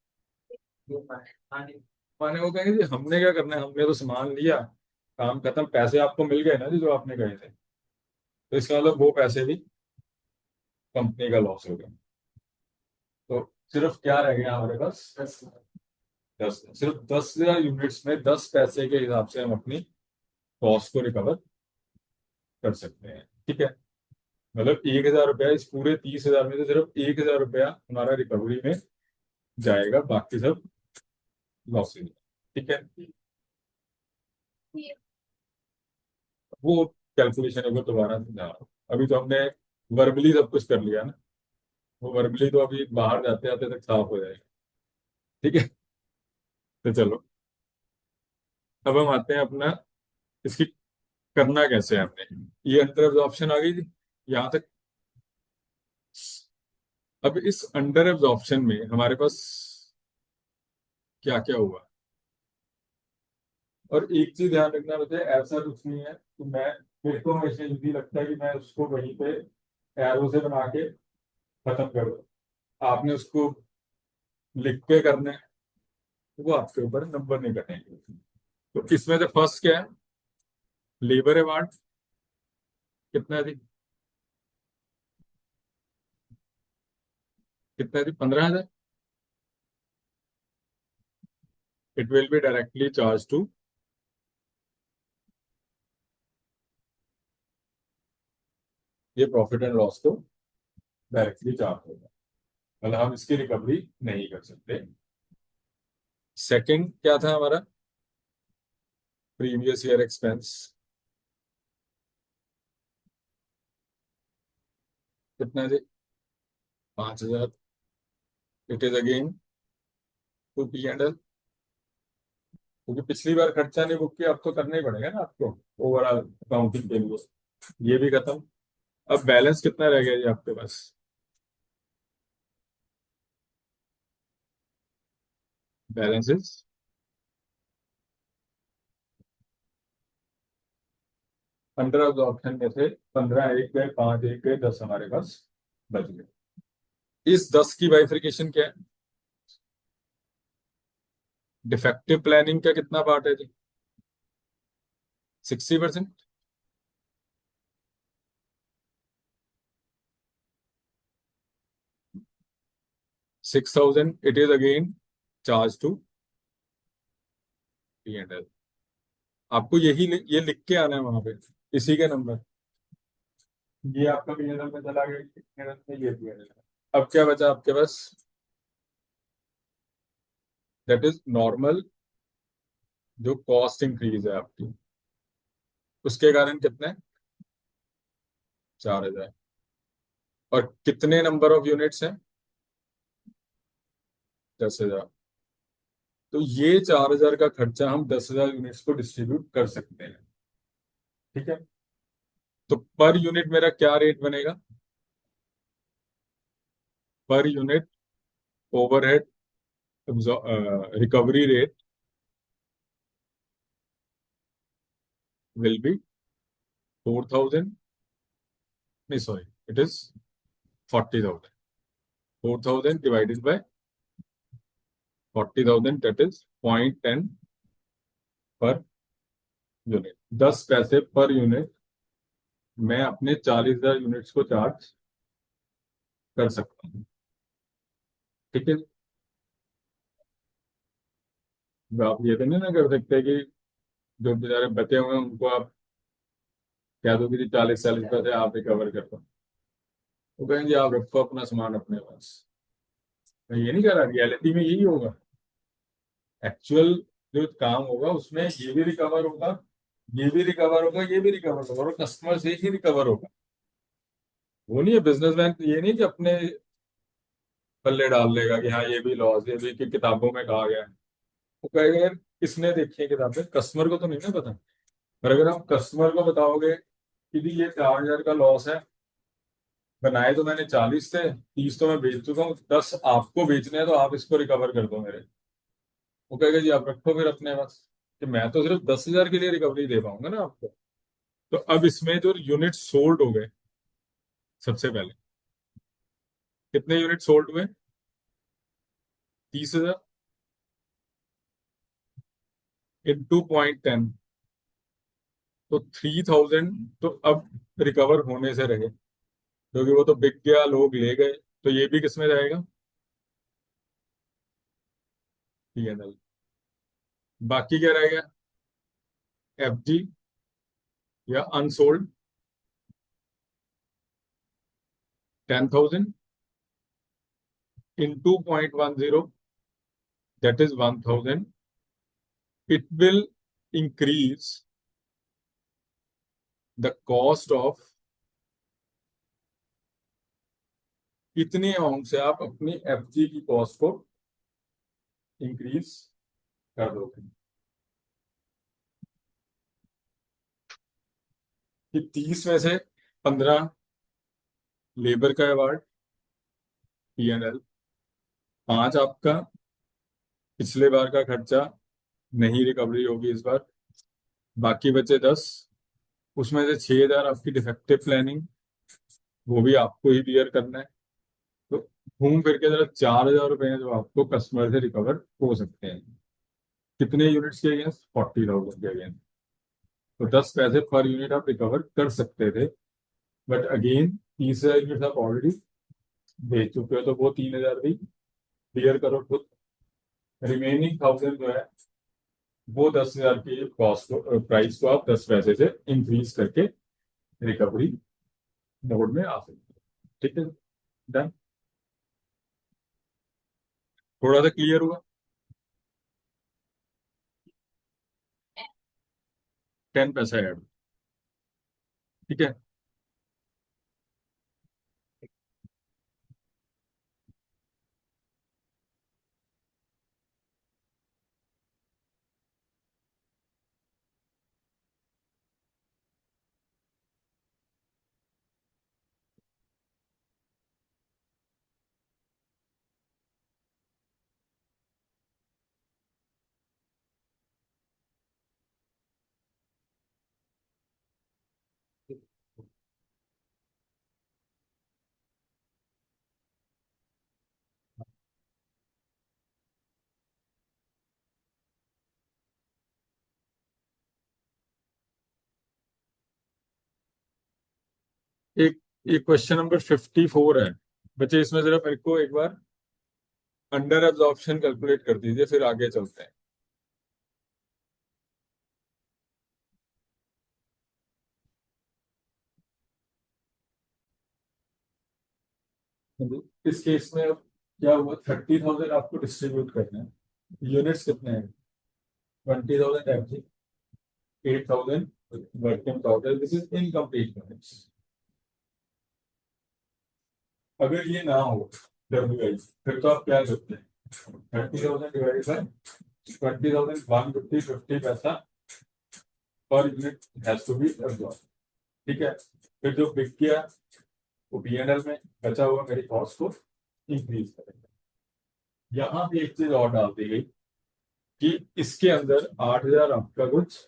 माने वो कहेंगे जी हमने क्या करना है, हमने तो सामान लिया, काम खत्म, पैसे आपको मिल गए ना जी जो आपने कहे थे। तो इसका मतलब वो पैसे भी कंपनी का लॉस हो गया। तो सिर्फ क्या रह गया हमारे पास, 10, सिर्फ 10,000 यूनिट्स में 10 पैसे के हिसाब से हम अपनी कॉस्ट को रिकवर कर सकते हैं। ठीक है, मतलब 1,000 रुपया इस पूरे 30,000 में से सिर्फ 1,000 रुपया हमारा रिकवरी में जाएगा, बाकी सब लॉसेज। ठीक है, वो कैलकुलेशन है वो दोबारा समझा रहा हूँ। अभी तो हमने वर्बली सब कुछ कर लिया ना, वो वर्बली तो अभी बाहर जाते आते तक साफ हो जाएगा। ठीक है, तो चलो अब हम आते हैं अपना, इसकी करना कैसे है हमने, ये अंडर ऑप्शन आ गई थी यहाँ तक। अब इस अंडर एब्जॉर्प्शन में हमारे पास क्या क्या हुआ, और एक चीज ध्यान रखना मुझे, ऐसा कुछ नहीं है कि मैं, मेरे को हमेशा इजी लगता है कि मैं उसको वहीं पे एरो से बना के खत्म कर दूं। आपने उसको लिख के करना है, तो वो आपके ऊपर नंबर नहीं कटेंगे। तो इसमें से फर्स्ट क्या है, लेबर अवार्ड कितना थी, कितना थी, 15,000। It will be directly charge to, ये प्रॉफिट एंड लॉस को डायरेक्टली चार्ज होगा, मतलब हम इसकी रिकवरी नहीं कर सकते। सेकंड क्या था हमारा, प्रीवियस ईयर एक्सपेंस कितना थी, 5,000। It is again to P and L, क्योंकि पिछली बार खर्चा नहीं बुक किया, अब तो करना ही पड़ेगा ना आपको ओवरऑल अकाउंटिंग के लिए। ये भी खत्म। अब बैलेंस कितना रह गया जी आपके पास, बैलेंसेस अंडर ऑप्शन में से 15 एक गए, 5 एक गए, 10 हमारे पास बच गए। इस 10 की बाइफिकेशन क्या है, डिफेक्टिव प्लानिंग का कितना पार्ट है जी, 60%। 6,000 it is again charge to P and L. आपको ये लिख के आना है वहां पे, इसी के नंबर, ये आपका पी एंड एल में चला गया, P&L में ये पी एंड एल। अब क्या बचा आपके पास, दैट इज नॉर्मल, जो कॉस्ट इंक्रीज है आपकी, उसके कारण कितने, 4,000। और कितने नंबर ऑफ यूनिट्स हैं, 10,000। तो ये 4,000 का खर्चा हम 10,000 यूनिट्स को डिस्ट्रीब्यूट कर सकते हैं। ठीक है, तो पर यूनिट मेरा क्या रेट बनेगा, per unit overhead recovery rate will be 4,000, no, sorry, it is 40,000. 4,000 divided by 40,000, that is 0.10 per unit, 10 पैसे पर यूनिट मैं अपने 40,000 यूनिट्स को चार्ज कर सकता हूँ। ठीक है, आप ये तो नहीं ना कर सकते कि जो बेचारे बचे हुए हैं उनको आप कह दो कि 40-40 पैसे आप रिकवर कर दो, वो कहेंगे आप रखो अपना सामान अपने पास। मैं ये नहीं कह रहा, रियलिटी में यही होगा। एक्चुअल जो काम होगा उसमें ये भी रिकवर होगा, ये भी रिकवर होगा, ये भी रिकवर होगा, और कस्टमर से ही रिकवर होगा। वो नहीं है बिजनेसमैन, ये नहीं कि अपने पल्ले डाल लेगा कि हाँ ये भी लॉस, ये भी कि किताबों में कहा गया है। वो कहेगा यार किसने देखी है किताबें, कस्टमर को तो नहीं ना पता। पर अगर आप कस्टमर को बताओगे कि भी ये 4,000 का लॉस है, बनाए तो मैंने 40 थे, 30 तो मैं बेच चुका हूँ, 10 आपको बेचने हैं तो आप इसको रिकवर कर दो मेरे। वो कहेगा जी आप रखो फिर अपने पास, कि मैं तो सिर्फ 10,000 के लिए रिकवरी दे पाऊंगा ना आपको। तो अब इसमें जो यूनिट सोल्ड हो गए, सबसे पहले कितने यूनिट सोल्ड हुए? 30,000 इंटू 0.10, तो 3,000 तो अब रिकवर होने से रहे, क्योंकि वो तो बिक गया, लोग ले गए। तो ये भी किसमें जाएगा? पीएनएल। बाकी क्या रह गया? एफजी या unsold 10,000 into 0.10, that is 1,000। It will increase the cost of, इतनी अमाउंट से आप अपनी एफजी की कॉस्ट को इंक्रीज कर दोगे कि 30 में से 15 लेबर का अवार्ड पीएनएल, 5 आपका पिछले बार का खर्चा नहीं रिकवरी होगी इस बार, बाकी बचे 10, उसमें से 6,000 आपकी डिफेक्टिव प्लानिंग, वो भी आपको ही बियर करना है। तो घूम फिर के जरा 4,000 रुपए हैं जो आपको कस्टमर से रिकवर हो सकते हैं। कितने यूनिट्स के अगेंस्ट? 40,000 के अगेंस्ट। तो 10 पैसे पर यूनिट आप रिकवर कर सकते थे, बट अगेन 30,000 यूनिट आप ऑलरेडी बेच चुके हो, तो वो 3,000 भी क्लियर करो खुद। रिमेनिंग 1,000 जो है वो 10,000 के कॉस्ट को, प्राइस को आप 10 पैसे से इंक्रीज करके रिकवरी मोड में आ सकते हो। ठीक है, डन। थोड़ा सा क्लियर हुआ? 10 पैसा ऐड। ठीक है, एक एक क्वेश्चन नंबर 54 है बच्चे, इसमें जरा मेरे को एक बार अंडर एब्जॉर्प्शन कैलकुलेट कर दीजिए, फिर आगे चलते हैं। इस केस में अब क्या हुआ, 30,000 आपको डिस्ट्रीब्यूट करना है। यूनिट्स कितने हैं? 20,000 FG, 8,000 working total, this is incomplete units. अगर ये ना हो डब्ल्यू, फिर तो आप क्या करते हैं? 30,000 डिवाइडेड बाय 20,000, 150 पैसा per unit has to be absorb. ठीक है, फिर जो बिक गया वो पीएनएल में, बचा हुआ मेरी कॉस्ट को इंक्रीज करेगा। यहाँ पे एक चीज और डाल दी गई कि इसके अंदर 8,000 आपका कुछ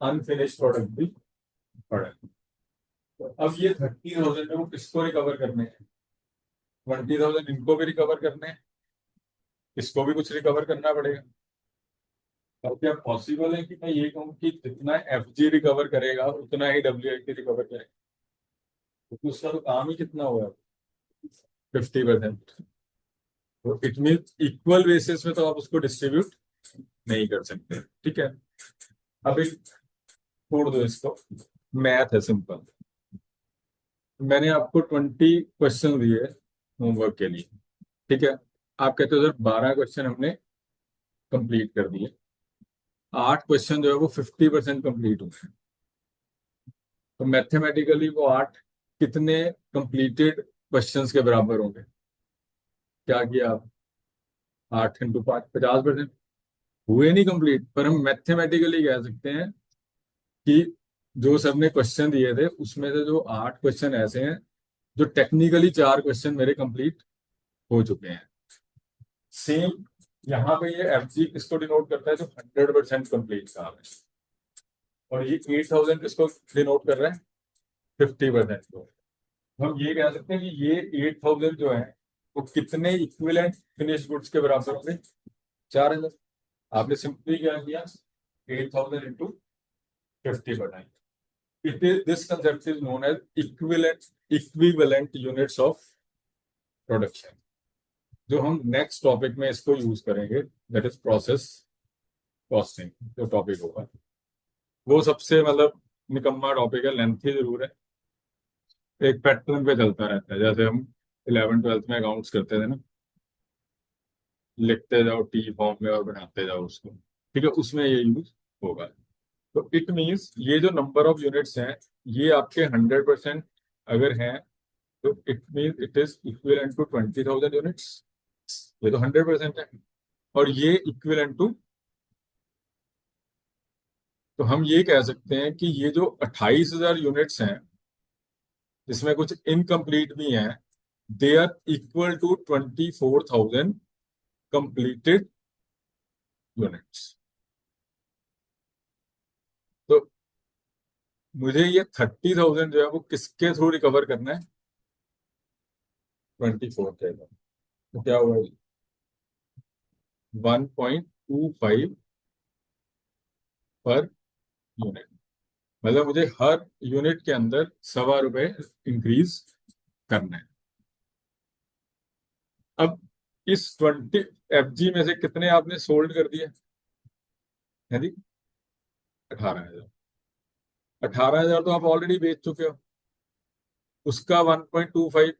अनफिनिश प्रोडक्ट भी पड़ा है। तो अब ये 30,000 है वो किसको रिकवर करने हैं? 20,000 इनको भी रिकवर करने हैं, इसको भी कुछ रिकवर करना पड़ेगा। अब क्या पॉसिबल है कि मैं ये कहूँ कि जितना एफ जी रिकवर करेगा उतना ही डब्ल्यू आई टी रिकवर करेगा? क्योंकि उसका तो काम ही कितना हुआ, 50%। तो इट मीन इक्वल बेसिस में तो आप उसको डिस्ट्रीब्यूट नहीं कर सकते। ठीक है, अब एक छोड़ दो इसको, मैथ है सिंपल। मैंने आपको 20 क्वेश्चन दिए होमवर्क के लिए। ठीक है, आप कहते हो सर 12 क्वेश्चन हमने कंप्लीट कर दिए, 8 क्वेश्चन जो है वो 50% कंप्लीट हुए हैं। तो मैथमेटिकली वो 8 कितने कंप्लीटेड क्वेश्चंस के बराबर होंगे? क्या किया आप? 8 × 5 50% हुए नहीं कंप्लीट, पर हम मैथमेटिकली कह सकते हैं कि जो सबने क्वेश्चन दिए थे उसमें से जो 8 क्वेश्चन ऐसे हैं जो टेक्निकली 4 क्वेश्चन मेरे कंप्लीट हो चुके हैं। सेम यहाँ पे ये एफ जी किसको डिनोट करता है? जो 100% कंप्लीट काम है। और ये 8,000 किसको डिनोट कर रहा है? 50% को। हम ये कह सकते हैं कि ये 8,000 जो है वो कितने इक्विवेलेंट फिनिश गुड्स के बराबर होंगे? 4,000। आपने सिंपली क्या किया? 8,000 इंटू 50 बनाई। It is this concept is known as equivalent units of production, जो हम नेक्स्ट टॉपिक में इसको यूज करेंगे, दैट इज प्रोसेस कॉस्टिंग जो टॉपिक होगा। वो सबसे मतलब निकम्मा टॉपिक है, लेंथी जरूर है, एक पैटर्न पे चलता रहता है। जैसे हम 11th 12th में अकाउंट्स करते थे ना, लिखते जाओ टी फॉर्म में और बनाते जाओ उसको। ठीक है, उसमें ये यूज होगा। तो इट मीन्स ये जो नंबर ऑफ यूनिट्स हैं ये आपके 100% अगर हैं, तो it means it is equivalent to 20,000 units. ये तो 100% है। और ये इक्विवेलेंट टू, तो हम ये कह सकते हैं कि ये जो 28,000 यूनिट्स हैं जिसमें कुछ इनकम्प्लीट भी हैं, they are equal to 24,000 completed units. तो मुझे ये 30,000 जो है वो किसके थ्रू रिकवर करना है? 24 के। तो क्या हुआ? 1.25 पर यूनिट। मतलब मुझे हर यूनिट के अंदर ₹1.25 इंक्रीज करना है। अब इस 20 एफ जी में से कितने आपने सोल्ड कर दिए? है जी, 18,000। 18,000 तो आप ऑलरेडी बेच चुके हो। उसका 1.25,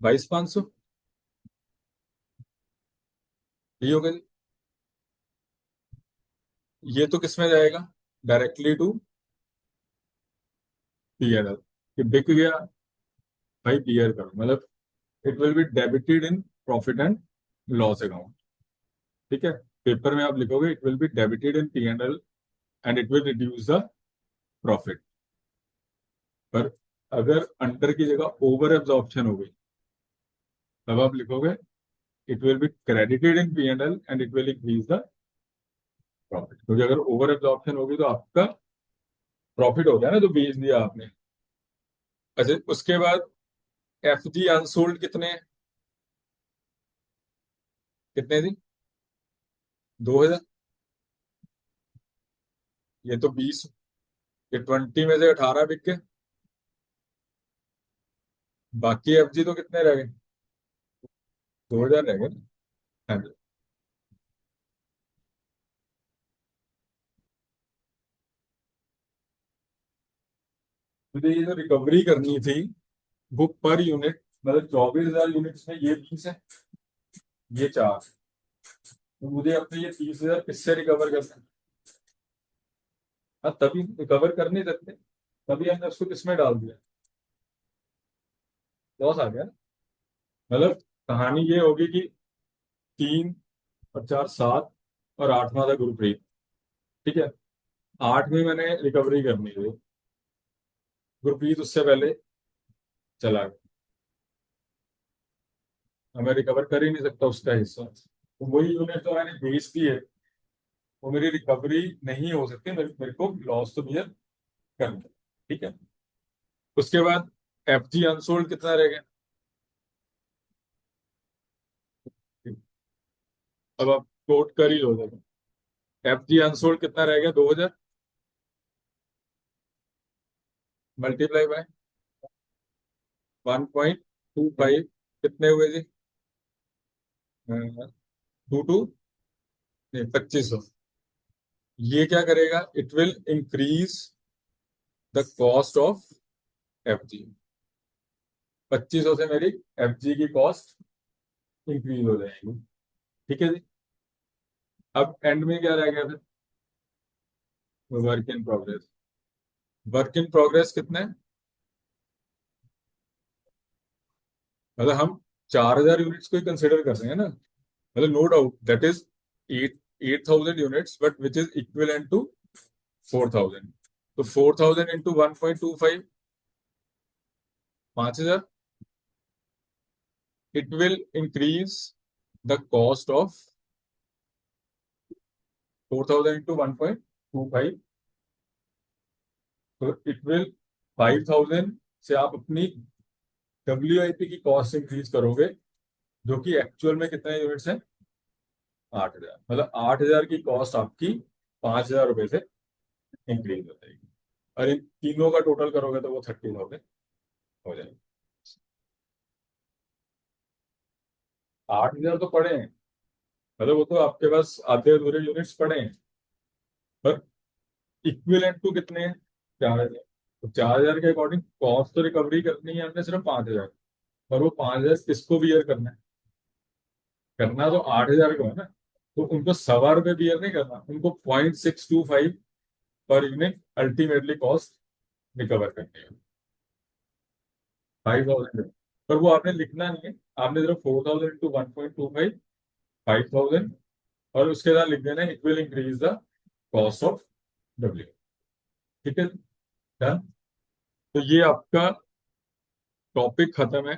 22,500, ये हो गया। ये तो किसमें जाएगा? Directly to P and L. कि बिक गया भाई, बियर करो, मतलब it will be debited in profit and loss account. ठीक है, पेपर में आप लिखोगे it will be debited in P and L and it will reduce the profit. पर अगर अंडर की जगह ओवर एब्जॉर्प्शन हो गई तब आप लिखोगे it will be credited in P and L and it will increase the profit. क्योंकि अगर ओवर एब्जॉर्प्शन होगी तो आपका प्रॉफिट हो गया ना जो बेच दिया आपने। अच्छा, उसके बाद एफ जी अनसोल्ड कितने हैं? कितने थी? 2,000। ये तो 20, ये 20 में से 18 बिक गए। बाकी एफ जी तो कितने रह गए? 2,000 रह गए ना। हाँ जी। मुझे ये जो रिकवरी करनी थी वो पर यूनिट, मतलब 24,000 यूनिट्स में ये 20 है, ये 4। तो मुझे अपने ये 30,000 किससे रिकवर करना है? हाँ, तभी रिकवर कर नहीं सकते, तभी हमने उसको किसमें डाल दिया? लॉस आ गया ना। मतलब कहानी ये होगी कि 3 और 4 7 और 8वां था गुरप्रीत। ठीक है, 8 में मैंने रिकवरी करनी थी, गुरप्रीत उससे पहले चला गया, मैं रिकवर कर ही नहीं सकता उसका हिस्सा, तो वही यूनिट जो मैंने बेच दी है वो मेरी रिकवरी नहीं हो सकती, मेरे को लॉस तो बियर करना है। ठीक है, उसके बाद एफ जी अनसोल्ड कितना रह गया? अब आप कोट कर ही लो, देखो एफ जी अनसोल्ड कितना रह गया, 2000 मल्टीप्लाई बाय 1.25, कितने हुए जी? 22, नहीं 2500। ये क्या करेगा, it will increase the cost of F G. 2500 से मेरी एफ जी की कॉस्ट इंक्रीज हो जाएगी। ठीक है जी, अब एंड में क्या रह गया फिर? Work in progress. Work in progress कितने? मतलब हम 4000 यूनिट्स को ही कंसिडर कर रहे हैं ना, मतलब no doubt that is 8,000 units, but which is equivalent to 4,000। तो 4,000 into 1.25, 5,000। It will increase the cost of 4,000 into 1.25, तो इट विल 5,000 से आप अपनी WIP की कॉस्ट इंक्रीज करोगे, जो कि एक्चुअल में कितने यूनिट्स हैं? 8,000। मतलब 8,000 की कॉस्ट आपकी 5,000 रुपए से इंक्रीज हो जाएगी, और इन तीनों का टोटल करोगे तो वो 30,000 हो जाएगा। 8,000 तो पड़े हैं, मतलब वो तो आपके पास आधे अधूरे यूनिट्स पड़े हैं, पर इक्विवेलेंट टू कितने हैं? 4,000। तो 4,000 के अकॉर्डिंग कॉस्ट तो रिकवरी करनी है हमने सिर्फ 5,000, और वो 5,000 किसको बियर करना है? करना तो 8,000 को है ना, तो उनको 1.25 रुपये बियर नहीं करना, उनको 0.625 per unit ultimately cost recover करनी है, 5,000। पर वो आपने लिखना नहीं है, आपने सिर्फ 4,000 इंटू 1.25, 5,000, और उसके साथ लिख देना it will increase the cost of W. ठीक है, डन। तो ये आपका टॉपिक खत्म है।